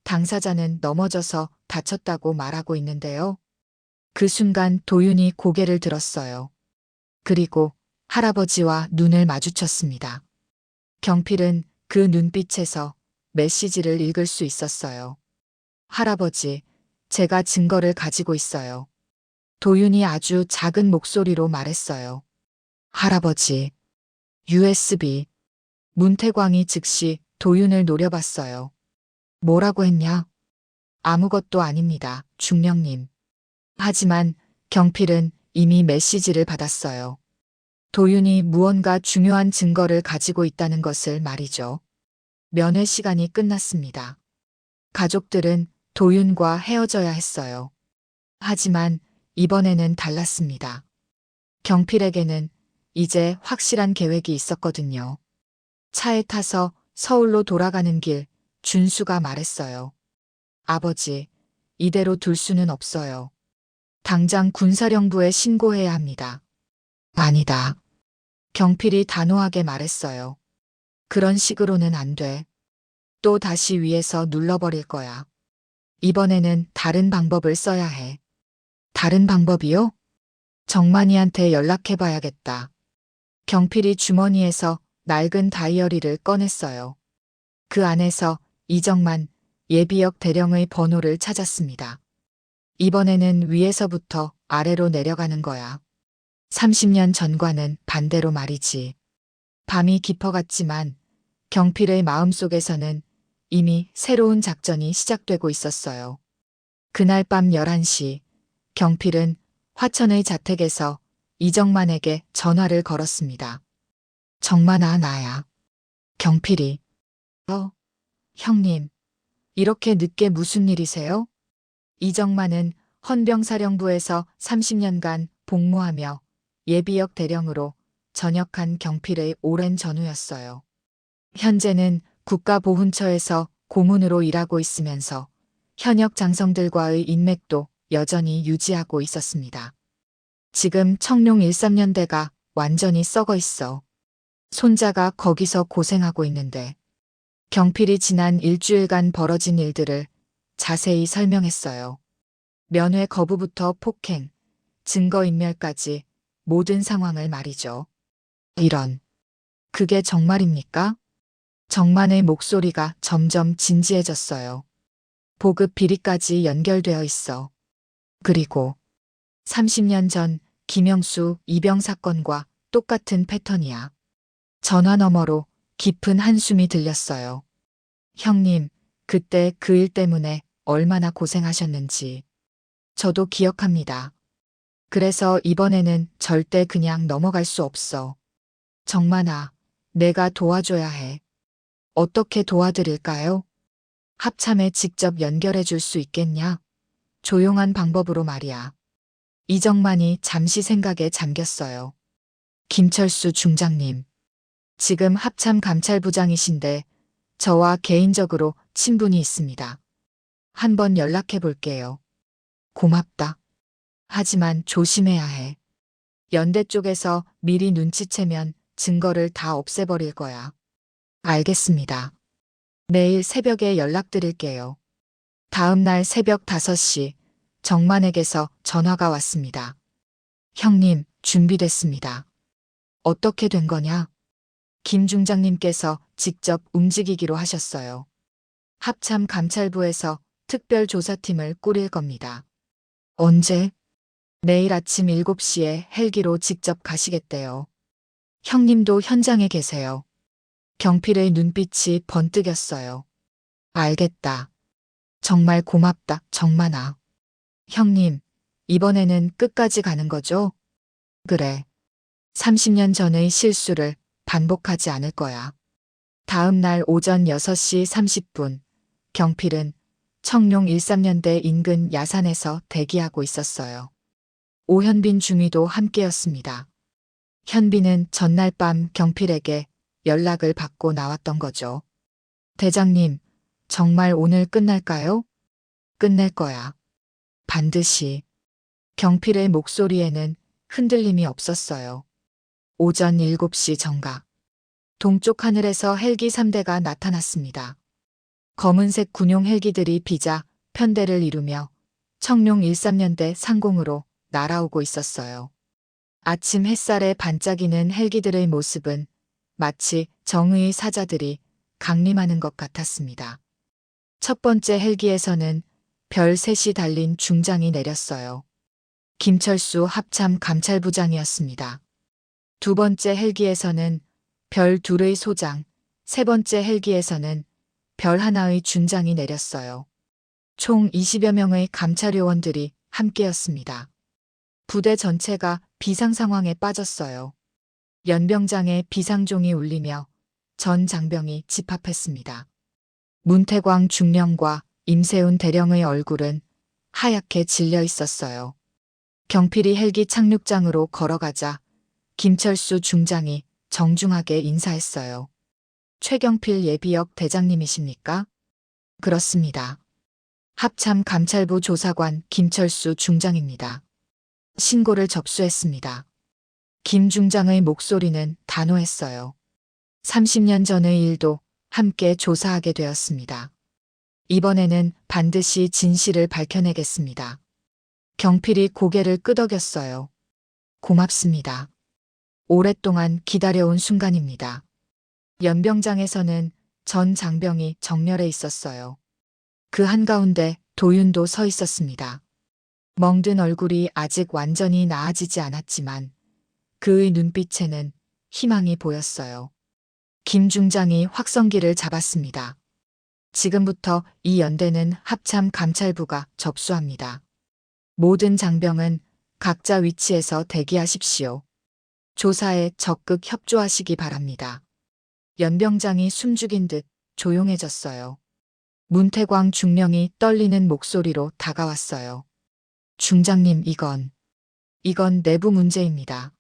당사자는 넘어져서 다쳤다고 말하고 있는데요. 그 순간 도윤이 고개를 들었어요. 그리고 할아버지와 눈을 마주쳤습니다. 경필은 그 눈빛에서 메시지를 읽을 수 있었어요. 할아버지, 제가 증거를 가지고 있어요. 도윤이 아주 작은 목소리로 말했어요. 할아버지, USB. 문태광이 즉시 도윤을 노려봤어요. 뭐라고 했냐? 아무것도 아닙니다, 중령님. 하지만 경필은 이미 메시지를 받았어요. 도윤이 무언가 중요한 증거를 가지고 있다는 것을 말이죠. 면회 시간이 끝났습니다. 가족들은 도윤과 헤어져야 했어요. 하지만 이번에는 달랐습니다. 경필에게는 이제 확실한 계획이 있었거든요. 차에 타서 서울로 돌아가는 길 준수가 말했어요. 아버지, 이대로 둘 수는 없어요. 당장 군사령부에 신고해야 합니다. 아니다. 경필이 단호하게 말했어요. 그런 식으로는 안 돼. 또 다시 위에서 눌러버릴 거야. 이번에는 다른 방법을 써야 해. 다른 방법이요? 정만이한테 연락해봐야겠다. 경필이 주머니에서 낡은 다이어리를 꺼냈어요. 그 안에서 이정만 예비역 대령의 번호를 찾았습니다. 이번에는 위에서부터 아래로 내려가는 거야. 30년 전과는 반대로 말이지. 밤이 깊어갔지만 경필의 마음속에서는 이미 새로운 작전이 시작되고 있었어요. 그날 밤 11시 경필은 화천의 자택에서 이정만에게 전화를 걸었습니다. 정만아, 나야. 경필이. 형님. 이렇게 늦게 무슨 일이세요? 이정만은 헌병사령부에서 30년간 복무하며 예비역 대령으로 전역한 경필의 오랜 전우였어요. 현재는 국가보훈처에서 고문으로 일하고 있으면서 현역 장성들과의 인맥도 여전히 유지하고 있었습니다. 지금 청룡 13년대가 완전히 썩어 있어. 손자가 거기서 고생하고 있는데 경필이 지난 일주일간 벌어진 일들을 자세히 설명했어요. 면회 거부부터 폭행, 증거인멸까지 모든 상황을 말이죠. 이런. 그게 정말입니까? 정만의 목소리가 점점 진지해졌어요. 보급 비리까지 연결되어 있어. 그리고 30년 전 김영수 이병 사건과 똑같은 패턴이야. 전화 너머로 깊은 한숨이 들렸어요. 형님, 그때 그 일 때문에 얼마나 고생하셨는지. 저도 기억합니다. 그래서 이번에는 절대 그냥 넘어갈 수 없어. 정만아, 내가 도와줘야 해. 어떻게 도와드릴까요? 합참에 직접 연결해 줄 수 있겠냐? 조용한 방법으로 말이야. 이정만이 잠시 생각에 잠겼어요. 김철수 중장님. 지금 합참 감찰부장이신데 저와 개인적으로 친분이 있습니다. 한번 연락해 볼게요. 고맙다. 하지만 조심해야 해. 연대 쪽에서 미리 눈치채면 증거를 다 없애버릴 거야. 알겠습니다. 내일 새벽에 연락드릴게요. 다음 날 새벽 5시 정만에게서 전화가 왔습니다. 형님, 준비됐습니다. 어떻게 된 거냐? 김 중장님께서 직접 움직이기로 하셨어요. 합참 감찰부에서 특별조사팀을 꾸릴 겁니다. 언제? 내일 아침 7시에 헬기로 직접 가시겠대요. 형님도 현장에 계세요. 경필의 눈빛이 번뜩였어요. 알겠다. 정말 고맙다, 정만아. 형님, 이번에는 끝까지 가는 거죠? 그래. 30년 전의 실수를 반복하지 않을 거야. 다음 날 오전 6시 30분, 경필은 청룡 13년대 인근 야산에서 대기하고 있었어요. 오현빈 중위도 함께였습니다. 현빈은 전날 밤 경필에게 연락을 받고 나왔던 거죠. 대장님, 정말 오늘 끝날까요? 끝낼 거야. 반드시. 경필의 목소리에는 흔들림이 없었어요. 오전 7시 정각. 동쪽 하늘에서 헬기 3대가 나타났습니다. 검은색 군용 헬기들이 비자 편대를 이루며 청룡 13년대 상공으로 날아오고 있었어요. 아침 햇살에 반짝이는 헬기들의 모습은 마치 정의의 사자들이 강림하는 것 같았습니다. 첫 번째 헬기에서는 별 셋이 달린 중장이 내렸어요. 김철수 합참 감찰부장이었습니다. 두 번째 헬기에서는 별 둘의 소장, 세 번째 헬기에서는 별 하나의 준장이 내렸어요. 총 20여 명의 감찰요원들이 함께였습니다. 부대 전체가 비상 상황에 빠졌어요. 연병장의 비상종이 울리며 전 장병이 집합했습니다. 문태광 중령과 임세훈 대령의 얼굴은 하얗게 질려 있었어요. 경필이 헬기 착륙장으로 걸어가자 김철수 중장이 정중하게 인사했어요. 최경필 예비역 대장님이십니까? 그렇습니다. 합참 감찰부 조사관 김철수 중장입니다. 신고를 접수했습니다. 김 중장의 목소리는 단호했어요. 30년 전의 일도 함께 조사하게 되었습니다. 이번에는 반드시 진실을 밝혀내겠습니다. 경필이 고개를 끄덕였어요. 고맙습니다. 오랫동안 기다려온 순간입니다. 연병장에서는 전 장병이 정렬해 있었어요. 그 한가운데 도윤도 서 있었습니다. 멍든 얼굴이 아직 완전히 나아지지 않았지만 그의 눈빛에는 희망이 보였어요. 김 중장이 확성기를 잡았습니다. 지금부터 이 연대는 합참 감찰부가 접수합니다. 모든 장병은 각자 위치에서 대기하십시오. 조사에 적극 협조하시기 바랍니다. 연병장이 숨죽인 듯 조용해졌어요. 문태광 중령이 떨리는 목소리로 다가왔어요. 중장님, 이건 내부 문제입니다.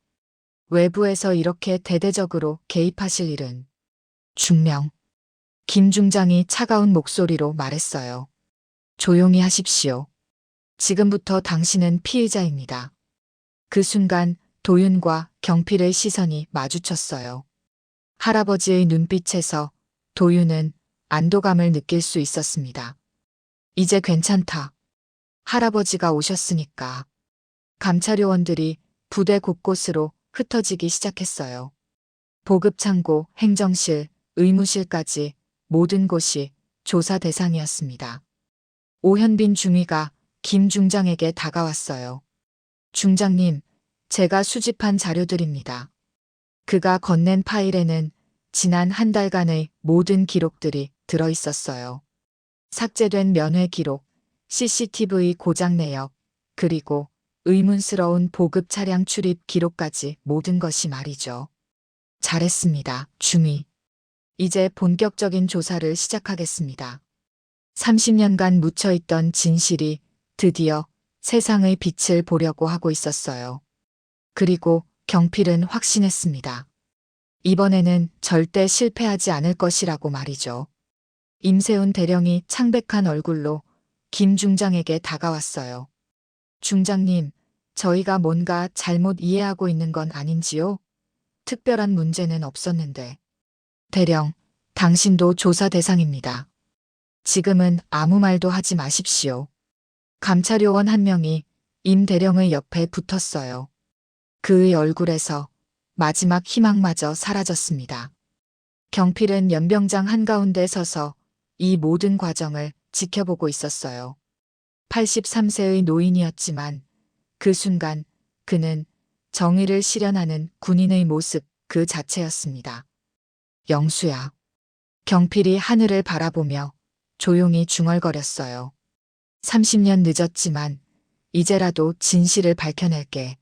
외부에서 이렇게 대대적으로 개입하실 일은. 중령. 김 중장이 차가운 목소리로 말했어요. 조용히 하십시오. 지금부터 당신은 피의자입니다. 그 순간 도윤과 경필의 시선이 마주쳤어요. 할아버지의 눈빛에서 도윤은 안도감을 느낄 수 있었습니다. 이제 괜찮다. 할아버지가 오셨으니까. 감찰요원들이 부대 곳곳으로 흩어지기 시작했어요. 보급창고, 행정실, 의무실까지 모든 곳이 조사 대상이었습니다. 오현빈 중위가 김 중장에게 다가왔어요. 중장님, 제가 수집한 자료들입니다. 그가 건넨 파일에는 지난 한 달간의 모든 기록들이 들어 있었어요. 삭제된 면회 기록, CCTV 고장 내역, 그리고 의문스러운 보급 차량 출입 기록까지 모든 것이 말이죠. 잘했습니다, 중위. 이제 본격적인 조사를 시작하겠습니다. 30년간 묻혀있던 진실이 드디어 세상의 빛을 보려고 하고 있었어요. 그리고 경필은 확신했습니다. 이번에는 절대 실패하지 않을 것이라고 말이죠. 임세훈 대령이 창백한 얼굴로 김 중장에게 다가왔어요. 중장님, 저희가 뭔가 잘못 이해하고 있는 건 아닌지요? 특별한 문제는 없었는데. 대령, 당신도 조사 대상입니다. 지금은 아무 말도 하지 마십시오. 감찰요원 한 명이 임 대령의 옆에 붙었어요. 그의 얼굴에서 마지막 희망마저 사라졌습니다. 경필은 연병장 한가운데 서서 이 모든 과정을 지켜보고 있었어요. 83세의 노인이었지만 그 순간 그는 정의를 실현하는 군인의 모습 그 자체였습니다. 영수야. 경필이 하늘을 바라보며 조용히 중얼거렸어요. 30년 늦었지만 이제라도 진실을 밝혀낼게.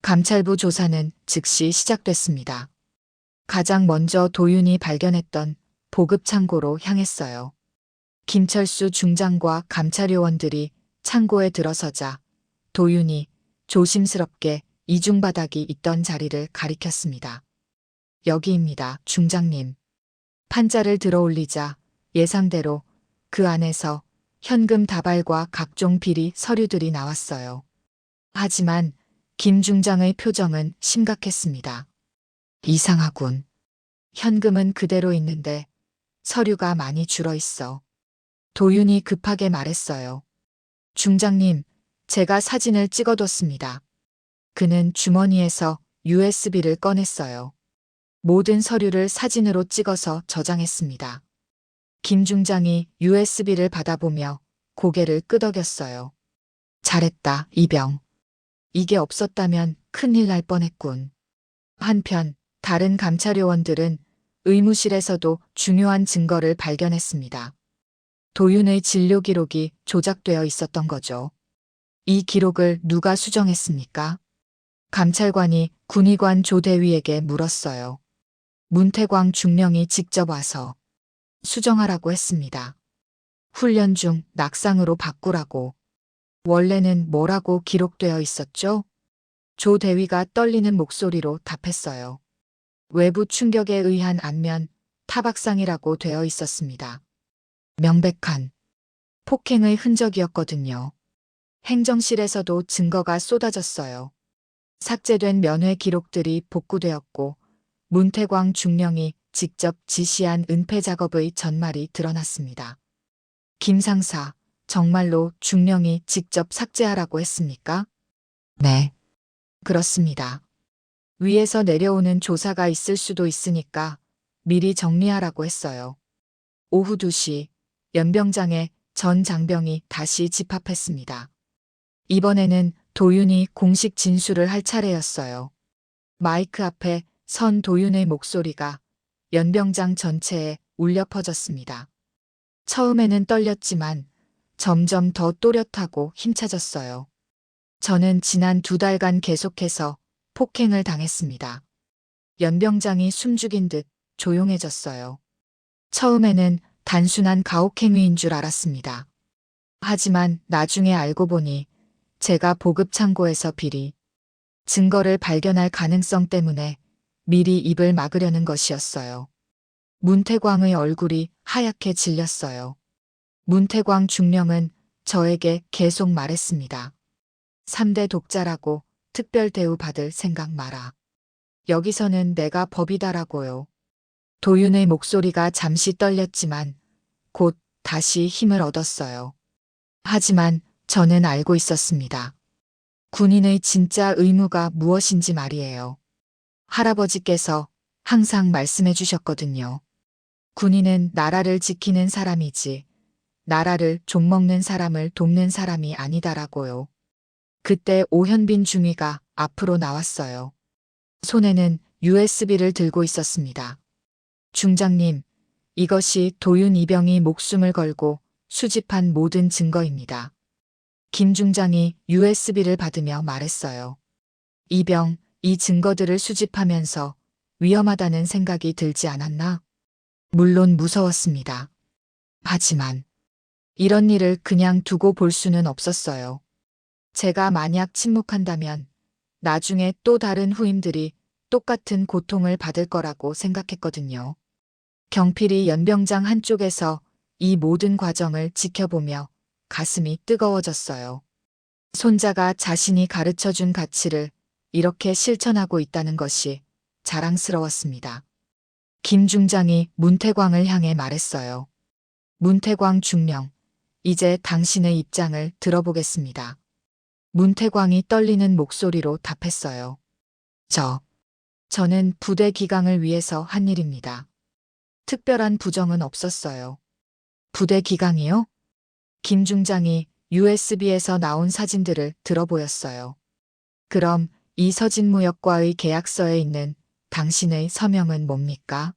감찰부 조사는 즉시 시작됐습니다. 가장 먼저 도윤이 발견했던 보급 창고로 향했어요. 김철수 중장과 감찰요원들이 창고에 들어서자 도윤이 조심스럽게 이중바닥이 있던 자리를 가리켰습니다. 여기입니다, 중장님. 판자를 들어 올리자 예상대로 그 안에서 현금 다발과 각종 비리 서류들이 나왔어요. 하지만 김 중장의 표정은 심각했습니다. 이상하군. 현금은 그대로 있는데 서류가 많이 줄어 있어. 도윤이 급하게 말했어요. 중장님, 제가 사진을 찍어뒀습니다. 그는 주머니에서 USB를 꺼냈어요. 모든 서류를 사진으로 찍어서 저장했습니다. 김 중장이 USB를 받아보며 고개를 끄덕였어요. 잘했다, 이병. 이게 없었다면 큰일 날 뻔했군. 한편 다른 감찰요원들은 의무실에서도 중요한 증거를 발견했습니다. 도윤의 진료 기록이 조작되어 있었던 거죠. 이 기록을 누가 수정했습니까? 감찰관이 군의관 조대위에게 물었어요. 문태광 중령이 직접 와서 수정하라고 했습니다. 훈련 중 낙상으로 바꾸라고. 원래는 뭐라고 기록되어 있었죠? 조 대위가 떨리는 목소리로 답했어요. 외부 충격에 의한 안면 타박상이라고 되어 있었습니다. 명백한 폭행의 흔적이었거든요. 행정실에서도 증거가 쏟아졌어요. 삭제된 면회 기록들이 복구되었고 문태광 중령이 직접 지시한 은폐 작업의 전말이 드러났습니다. 김 상사, 정말로 중령이 직접 삭제하라고 했습니까? 네, 그렇습니다. 위에서 내려오는 조사가 있을 수도 있으니까 미리 정리하라고 했어요. 오후 2시 연병장에 전 장병이 다시 집합했습니다. 이번에는 도윤이 공식 진술을 할 차례였어요. 마이크 앞에 선 도윤의 목소리가 연병장 전체에 울려 퍼졌습니다. 처음에는 떨렸지만 점점 더 또렷하고 힘차졌어요. 저는 지난 2달간 계속해서 폭행을 당했습니다. 연병장이 숨죽인 듯 조용해졌어요. 처음에는 단순한 가혹행위인 줄 알았습니다. 하지만 나중에 알고 보니 제가 보급 창고에서 비리 증거를 발견할 가능성 때문에 미리 입을 막으려는 것이었어요. 문태광의 얼굴이 하얗게 질렸어요. 문태광 중령은 저에게 계속 말했습니다. 3대 독자라고 특별 대우 받을 생각 마라. 여기서는 내가 법이다라고요. 도윤의 목소리가 잠시 떨렸지만 곧 다시 힘을 얻었어요. 하지만 저는 알고 있었습니다. 군인의 진짜 의무가 무엇인지 말이에요. 할아버지께서 항상 말씀해 주셨거든요. 군인은 나라를 지키는 사람이지 나라를 좀먹는 사람을 돕는 사람이 아니다라고요. 그때 오현빈 중위가 앞으로 나왔어요. 손에는 USB를 들고 있었습니다. 중장님, 이것이 도윤 이병이 목숨을 걸고 수집한 모든 증거입니다. 김 중장이 USB를 받으며 말했어요. 이병, 이 증거들을 수집하면서 위험하다는 생각이 들지 않았나? 물론 무서웠습니다. 하지만 이런 일을 그냥 두고 볼 수는 없었어요. 제가 만약 침묵한다면 나중에 또 다른 후임들이 똑같은 고통을 받을 거라고 생각했거든요. 경필이 연병장 한쪽에서 이 모든 과정을 지켜보며 가슴이 뜨거워졌어요. 손자가 자신이 가르쳐준 가치를 이렇게 실천하고 있다는 것이 자랑스러웠습니다. 김 중장이 문태광을 향해 말했어요. 문태광 중령, 이제 당신의 입장을 들어보겠습니다. 문태광이 떨리는 목소리로 답했어요. 저는 부대 기강을 위해서 한 일입니다. 특별한 부정은 없었어요. 부대 기강이요? 김 중장이 USB에서 나온 사진들을 들어보였어요. 그럼 이 서진무역과의 계약서에 있는 당신의 서명은 뭡니까?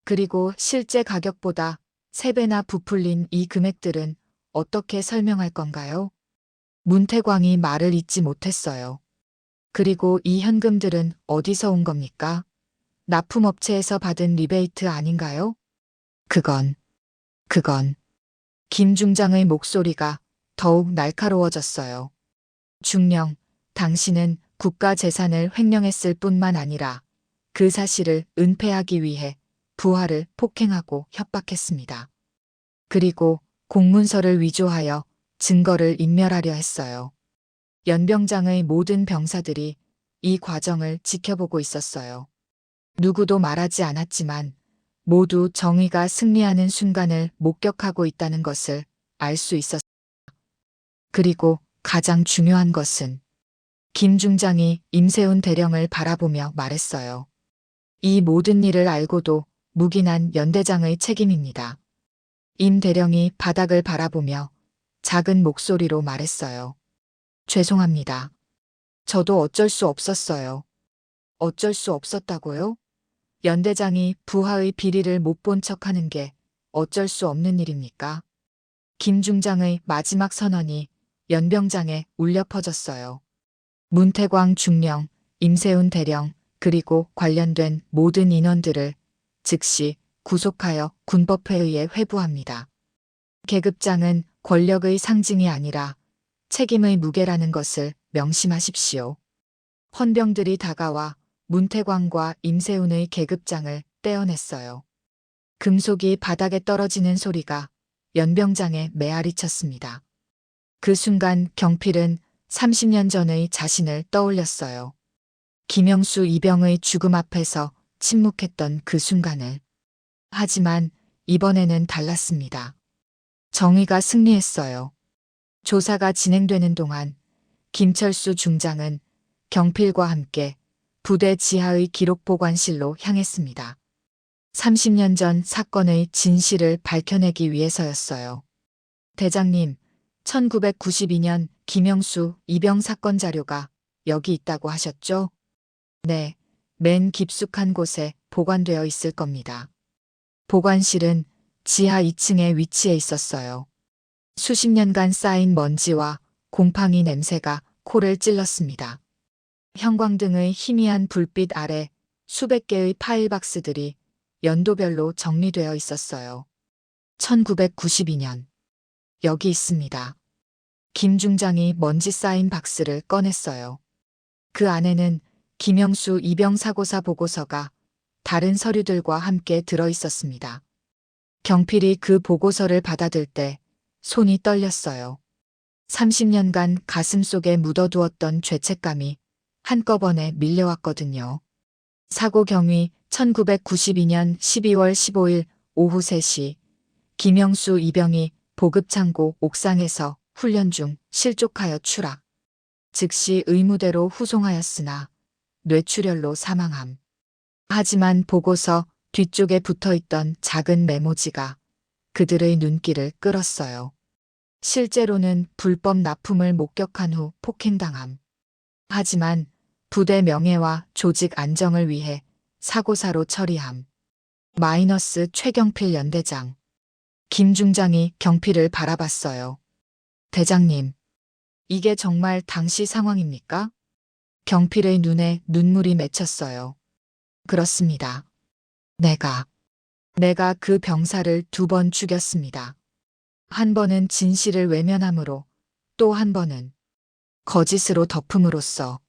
그리고 실제 가격보다 3배나 부풀린 이 금액들은 어떻게 설명할 건가요? 문태광이 말을 잇지 못했어요. 그리고 이 현금들은 어디서 온 겁니까? 납품업체에서 받은 리베이트 아닌가요? 그건. 김 중장의 목소리가 더욱 날카로워졌어요. 중령, 당신은 국가 재산을 횡령했을 뿐만 아니라 그 사실을 은폐하기 위해 부하를 폭행하고 협박했습니다. 그리고 공문서를 위조하여 증거를 인멸하려 했어요. 연병장의 모든 병사들이 이 과정을 지켜보고 있었어요. 누구도 말하지 않았지만 모두 정의가 승리하는 순간을 목격하고 있다는 것을 알 수 있었어요. 그리고 가장 중요한 것은 김 중장이 임세훈 대령을 바라보며 말했어요. 이 모든 일을 알고도 묵인한 연대장의 책임입니다. 임 대령이 바닥을 바라보며 작은 목소리로 말했어요. 죄송합니다. 저도 어쩔 수 없었어요. 어쩔 수 없었다고요? 연대장이 부하의 비리를 못 본 척하는 게 어쩔 수 없는 일입니까? 김 중장의 마지막 선언이 연병장에 울려 퍼졌어요. 문태광 중령, 임세훈 대령, 그리고 관련된 모든 인원들을 즉시 구속하여 군법회의에 회부합니다. 계급장은 권력의 상징이 아니라 책임의 무게라는 것을 명심하십시오. 헌병들이 다가와 문태광과 임세훈의 계급장을 떼어냈어요. 금속이 바닥에 떨어지는 소리가 연병장에 메아리 쳤습니다. 그 순간 경필은 30년 전의 자신을 떠올렸어요. 김영수 이병의 죽음 앞에서 침묵했던 그 순간을. 하지만 이번에는 달랐습니다. 정의가 승리했어요. 조사가 진행되는 동안 김철수 중장은 경필과 함께 부대 지하의 기록 보관실로 향했습니다. 30년 전 사건의 진실을 밝혀내기 위해서였어요. 대장님, 1992년 김영수 이병 사건 자료가 여기 있다고 하셨죠? 네, 맨 깊숙한 곳에 보관되어 있을 겁니다. 보관실은 지하 2층에 위치해 있었어요. 수십 년간 쌓인 먼지와 곰팡이 냄새가 코를 찔렀습니다. 형광등의 희미한 불빛 아래 수백 개의 파일 박스들이 연도별로 정리되어 있었어요. 1992년. 여기 있습니다. 김 중장이 먼지 쌓인 박스를 꺼냈어요. 그 안에는 김영수 이병 사고사 보고서가 다른 서류들과 함께 들어 있었습니다. 경필이 그 보고서를 받아들 때 손이 떨렸어요. 30년간 가슴속에 묻어두었던 죄책감이 한꺼번에 밀려왔거든요. 사고 경위 1992년 12월 15일 오후 3시 김영수 이병이 보급창고 옥상에서 훈련 중 실족하여 추락. 즉시 의무대로 후송하였으나 뇌출혈로 사망함. 하지만 보고서 뒤쪽에 붙어있던 작은 메모지가 그들의 눈길을 끌었어요. 실제로는 불법 납품을 목격한 후 폭행당함. 하지만 부대 명예와 조직 안정을 위해 사고사로 처리함. 마이너스 최경필 연대장. 김 중장이 경필을 바라봤어요. 대장님, 이게 정말 당시 상황입니까? 경필의 눈에 눈물이 맺혔어요. 그렇습니다. 내가 그 병사를 2번 죽였습니다. 한 번은 진실을 외면함으로, 또 한 번은 거짓으로 덮음으로써.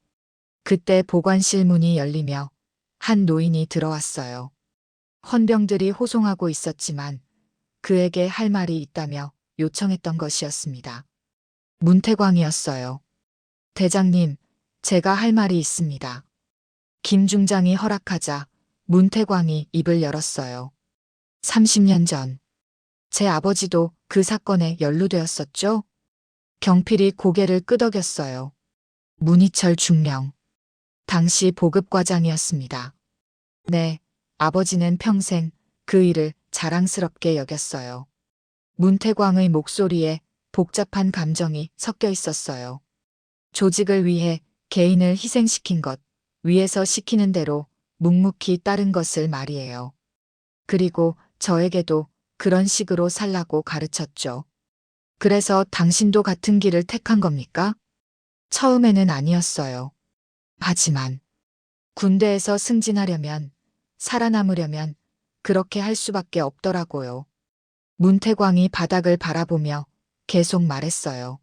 그때 보관실 문이 열리며 한 노인이 들어왔어요. 헌병들이 호송하고 있었지만 그에게 할 말이 있다며 요청했던 것이었습니다. 문태광이었어요. 대장님, 제가 할 말이 있습니다. 김 중장이 허락하자 문태광이 입을 열었어요. 30년 전, 제 아버지도 그 사건에 연루되었었죠? 경필이 고개를 끄덕였어요. 문희철 중령. 당시 보급과장이었습니다. 네, 아버지는 평생 그 일을 자랑스럽게 여겼어요. 문태광의 목소리에 복잡한 감정이 섞여 있었어요. 조직을 위해 개인을 희생시킨 것, 위에서 시키는 대로 묵묵히 따른 것을 말이에요. 그리고 저에게도 그런 식으로 살라고 가르쳤죠. 그래서 당신도 같은 길을 택한 겁니까? 처음에는 아니었어요. 하지만 군대에서 승진하려면, 살아남으려면 그렇게 할 수밖에 없더라고요. 문태광이 바닥을 바라보며 계속 말했어요.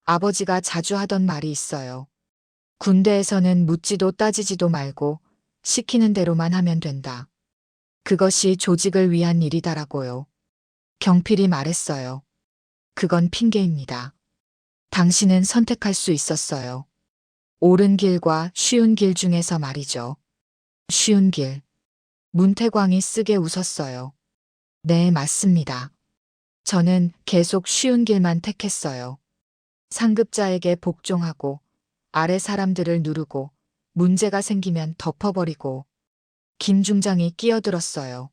아버지가 자주 하던 말이 있어요. 군대에서는 묻지도 따지지도 말고 시키는 대로만 하면 된다. 그것이 조직을 위한 일이다라고요. 경필이 말했어요. 그건 핑계입니다. 당신은 선택할 수 있었어요. 옳은 길과 쉬운 길 중에서 말이죠. 쉬운 길. 문태광이 쓰게 웃었어요. 네, 맞습니다. 저는 계속 쉬운 길만 택했어요. 상급자에게 복종하고 아래 사람들을 누르고 문제가 생기면 덮어버리고 김 중장이 끼어들었어요.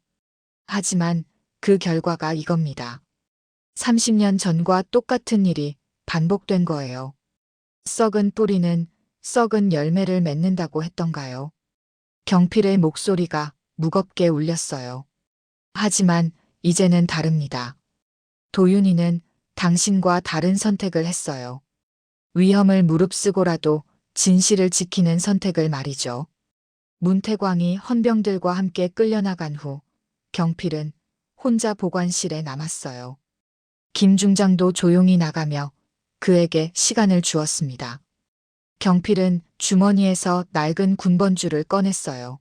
하지만 그 결과가 이겁니다. 30년 전과 똑같은 일이 반복된 거예요. 썩은 뿌리는 썩은 열매를 맺는다고 했던가요? 경필의 목소리가 무겁게 울렸어요. 하지만 이제는 다릅니다. 도윤이는 당신과 다른 선택을 했어요. 위험을 무릅쓰고라도 진실을 지키는 선택을 말이죠. 문태광이 헌병들과 함께 끌려나간 후 경필은 혼자 보관실에 남았어요. 김 중장도 조용히 나가며 그에게 시간을 주었습니다. 경필은 주머니에서 낡은 군번줄을 꺼냈어요.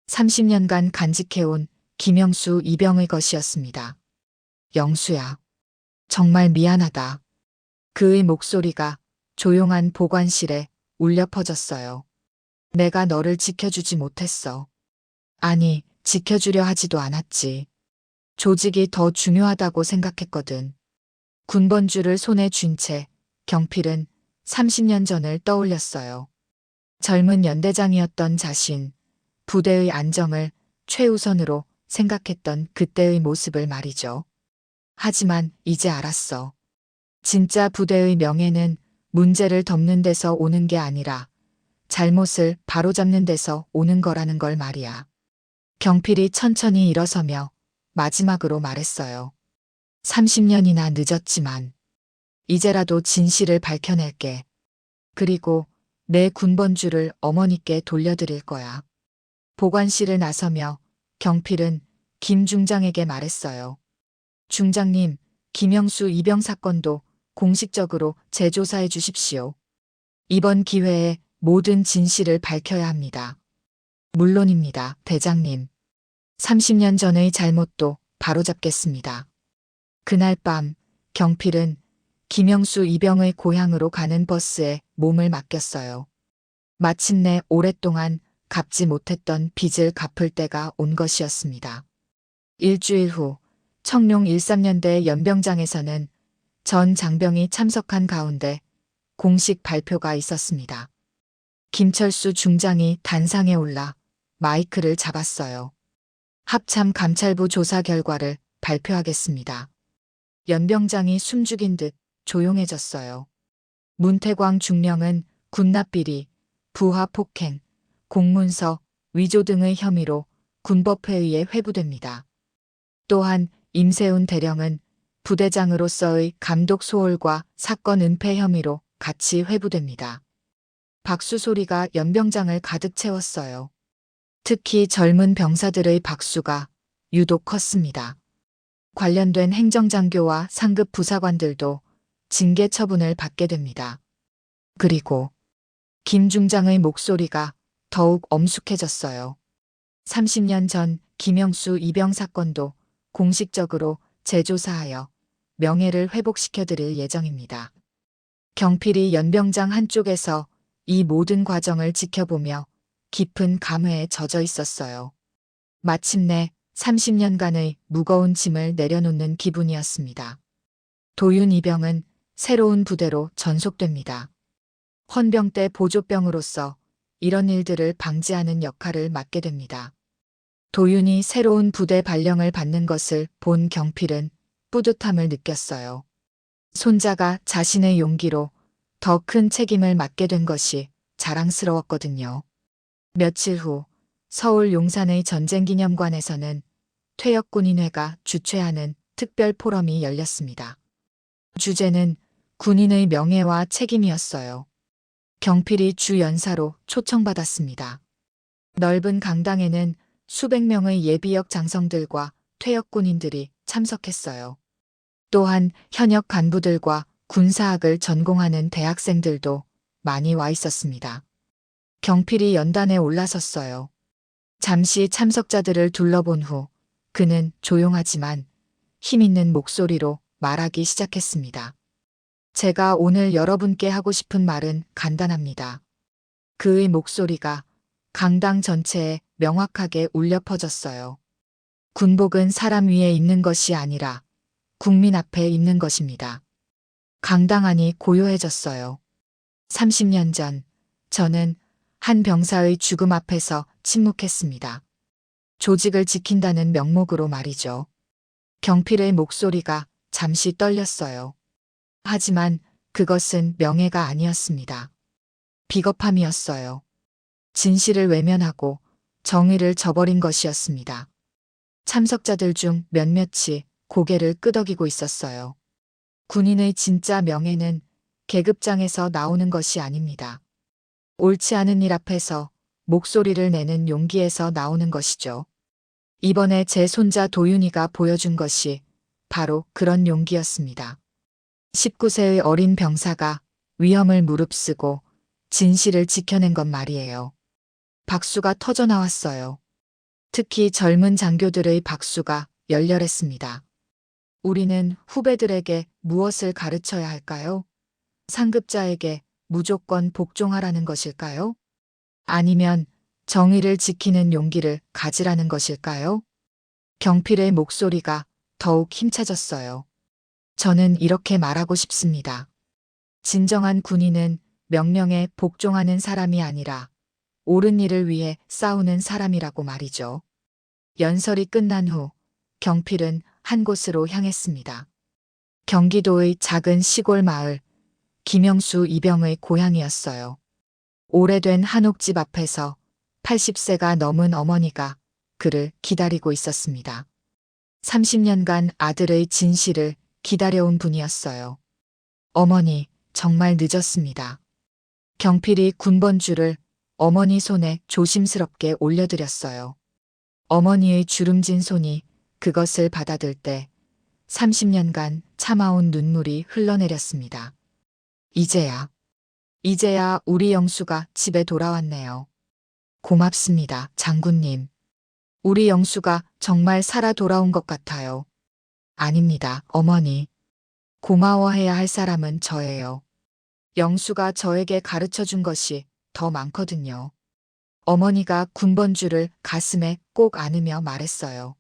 30년간 간직해온 김영수 이병의 것이었습니다. 영수야, 정말 미안하다. 그의 목소리가 조용한 보관실에 울려 퍼졌어요. 내가 너를 지켜주지 못했어. 아니, 지켜주려 하지도 않았지. 조직이 더 중요하다고 생각했거든. 군번줄을 손에 쥔 채 경필은 30년 전을 떠올렸어요. 젊은 연대장이었던 자신, 부대의 안정을 최우선으로 생각했던 그때의 모습을 말이죠. 하지만 이제 알았어. 진짜 부대의 명예는 문제를 덮는 데서 오는 게 아니라 잘못을 바로잡는 데서 오는 거라는 걸 말이야. 경필이 천천히 일어서며 마지막으로 말했어요. 30년이나 늦었지만 이제라도 진실을 밝혀낼게. 그리고 내 군번줄을 어머니께 돌려드릴 거야. 보관실을 나서며 경필은 김 중장에게 말했어요. 중장님, 김영수 이병 사건도 공식적으로 재조사해 주십시오. 이번 기회에 모든 진실을 밝혀야 합니다. 물론입니다, 대장님. 30년 전의 잘못도 바로잡겠습니다. 그날 밤 경필은 김영수 이병의 고향으로 가는 버스에 몸을 맡겼어요. 마침내 오랫동안 갚지 못했던 빚을 갚을 때가 온 것이었습니다. 일주일 후 청룡 13년대 연병장에서는 전 장병이 참석한 가운데 공식 발표가 있었습니다. 김철수 중장이 단상에 올라 마이크를 잡았어요. 합참 감찰부 조사 결과를 발표하겠습니다. 연병장이 숨죽인 듯 조용해졌어요. 문태광 중령은 군납비리, 부하 폭행, 공문서, 위조 등의 혐의로 군법회의에 회부됩니다. 또한 임세훈 대령은 부대장으로서의 감독 소홀과 사건 은폐 혐의로 같이 회부됩니다. 박수 소리가 연병장을 가득 채웠어요. 특히 젊은 병사들의 박수가 유독 컸습니다. 관련된 행정장교와 상급 부사관들도 징계 처분을 받게 됩니다. 그리고 김 중장의 목소리가 더욱 엄숙해졌어요. 30년 전 김영수 이병 사건도 공식적으로 재조사하여 명예를 회복시켜드릴 예정입니다. 경필이 연병장 한쪽에서 이 모든 과정을 지켜보며 깊은 감회에 젖어 있었어요. 마침내 30년간의 무거운 짐을 내려놓는 기분이었습니다. 도윤 이병은 새로운 부대로 전속됩니다. 헌병 때 보조병으로서 이런 일들을 방지하는 역할을 맡게 됩니다. 도윤이 새로운 부대 발령을 받는 것을 본 경필은 뿌듯함을 느꼈어요. 손자가 자신의 용기로 더 큰 책임을 맡게 된 것이 자랑스러웠거든요. 며칠 후 서울 용산의 전쟁기념관에서는 퇴역군인회가 주최하는 특별 포럼이 열렸습니다. 주제는 군인의 명예와 책임이었어요. 경필이 주 연사로 초청받았습니다. 넓은 강당에는 수백 명의 예비역 장성들과 퇴역 군인들이 참석했어요. 또한 현역 간부들과 군사학을 전공하는 대학생들도 많이 와 있었습니다. 경필이 연단에 올라섰어요. 잠시 참석자들을 둘러본 후 그는 조용하지만 힘있는 목소리로 말하기 시작했습니다. 제가 오늘 여러분께 하고 싶은 말은 간단합니다. 그의 목소리가 강당 전체에 명확하게 울려 퍼졌어요. 군복은 사람 위에 있는 것이 아니라 국민 앞에 있는 것입니다. 강당 안이 고요해졌어요. 30년 전 저는 한 병사의 죽음 앞에서 침묵했습니다. 조직을 지킨다는 명목으로 말이죠. 경필의 목소리가 잠시 떨렸어요. 하지만 그것은 명예가 아니었습니다. 비겁함이었어요. 진실을 외면하고 정의를 저버린 것이었습니다. 참석자들 중 몇몇이 고개를 끄덕이고 있었어요. 군인의 진짜 명예는 계급장에서 나오는 것이 아닙니다. 옳지 않은 일 앞에서 목소리를 내는 용기에서 나오는 것이죠. 이번에 제 손자 도윤이가 보여준 것이 바로 그런 용기였습니다. 19세의 어린 병사가 위험을 무릅쓰고 진실을 지켜낸 것 말이에요. 박수가 터져 나왔어요. 특히 젊은 장교들의 박수가 열렬했습니다. 우리는 후배들에게 무엇을 가르쳐야 할까요? 상급자에게 무조건 복종하라는 것일까요? 아니면 정의를 지키는 용기를 가지라는 것일까요? 경필의 목소리가 더욱 힘차졌어요. 저는 이렇게 말하고 싶습니다. 진정한 군인은 명령에 복종하는 사람이 아니라 옳은 일을 위해 싸우는 사람이라고 말이죠. 연설이 끝난 후 경필은 한 곳으로 향했습니다. 경기도의 작은 시골 마을, 김영수 이병의 고향이었어요. 오래된 한옥집 앞에서 80세가 넘은 어머니가 그를 기다리고 있었습니다. 30년간 아들의 진실을 기다려온 분이었어요. 어머니, 정말 늦었습니다. 경필이 군번줄을 어머니 손에 조심스럽게 올려드렸어요. 어머니의 주름진 손이 그것을 받아들 때 30년간 참아온 눈물이 흘러내렸습니다. 이제야 우리 영수가 집에 돌아왔네요. 고맙습니다, 장군님. 우리 영수가 정말 살아 돌아온 것 같아요. 아닙니다, 어머니. 고마워해야 할 사람은 저예요. 영수가 저에게 가르쳐 준 것이 더 많거든요. 어머니가 군번줄을 가슴에 꼭 안으며 말했어요.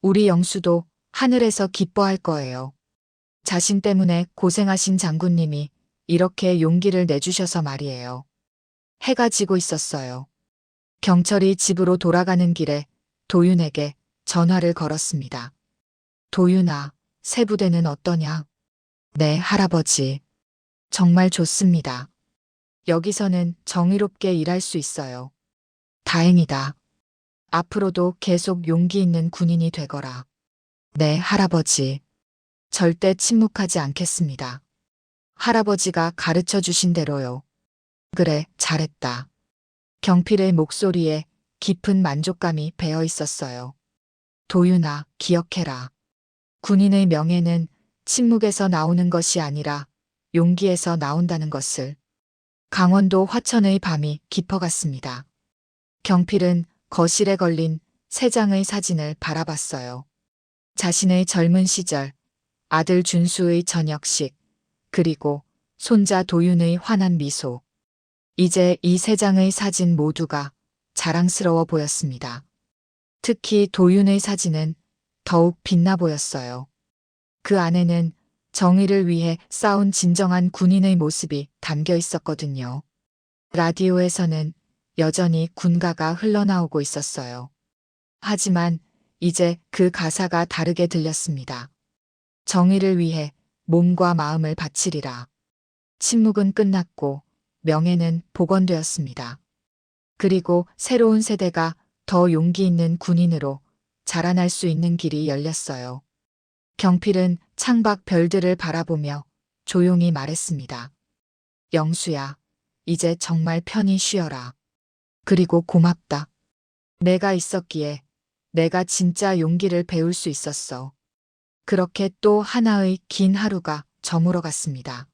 우리 영수도 하늘에서 기뻐할 거예요. 자신 때문에 고생하신 장군님이 이렇게 용기를 내주셔서 말이에요. 해가 지고 있었어요. 경철이 집으로 돌아가는 길에 도윤에게 전화를 걸었습니다. 도윤아, 새 부대는 어떠냐? 네, 할아버지. 정말 좋습니다. 여기서는 정의롭게 일할 수 있어요. 다행이다. 앞으로도 계속 용기 있는 군인이 되거라. 네, 할아버지. 절대 침묵하지 않겠습니다. 할아버지가 가르쳐 주신 대로요. 그래, 잘했다. 경필의 목소리에 깊은 만족감이 배어 있었어요. 도윤아, 기억해라. 군인의 명예는 침묵에서 나오는 것이 아니라 용기에서 나온다는 것을. 강원도 화천의 밤이 깊어갔습니다. 경필은 거실에 걸린 세 장의 사진을 바라봤어요. 자신의 젊은 시절, 아들 준수의 저녁식, 그리고 손자 도윤의 환한 미소. 이제 이 세 장의 사진 모두가 자랑스러워 보였습니다. 특히 도윤의 사진은 더욱 빛나 보였어요. 그 안에는 정의를 위해 싸운 진정한 군인의 모습이 담겨 있었거든요. 라디오에서는 여전히 군가가 흘러나오고 있었어요. 하지만 이제 그 가사가 다르게 들렸습니다. 정의를 위해 몸과 마음을 바치리라. 침묵은 끝났고 명예는 복원되었습니다. 그리고 새로운 세대가 더 용기 있는 군인으로 자라날 수 있는 길이 열렸어요. 경필은 창밖 별들을 바라보며 조용히 말했습니다. 영수야, 이제 정말 편히 쉬어라. 그리고 고맙다. 내가 있었기에 내가 진짜 용기를 배울 수 있었어. 그렇게 또 하나의 긴 하루가 저물어 갔습니다.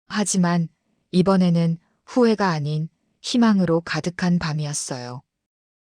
하지만 이번에는 후회가 아닌 희망으로 가득한 밤이었어요.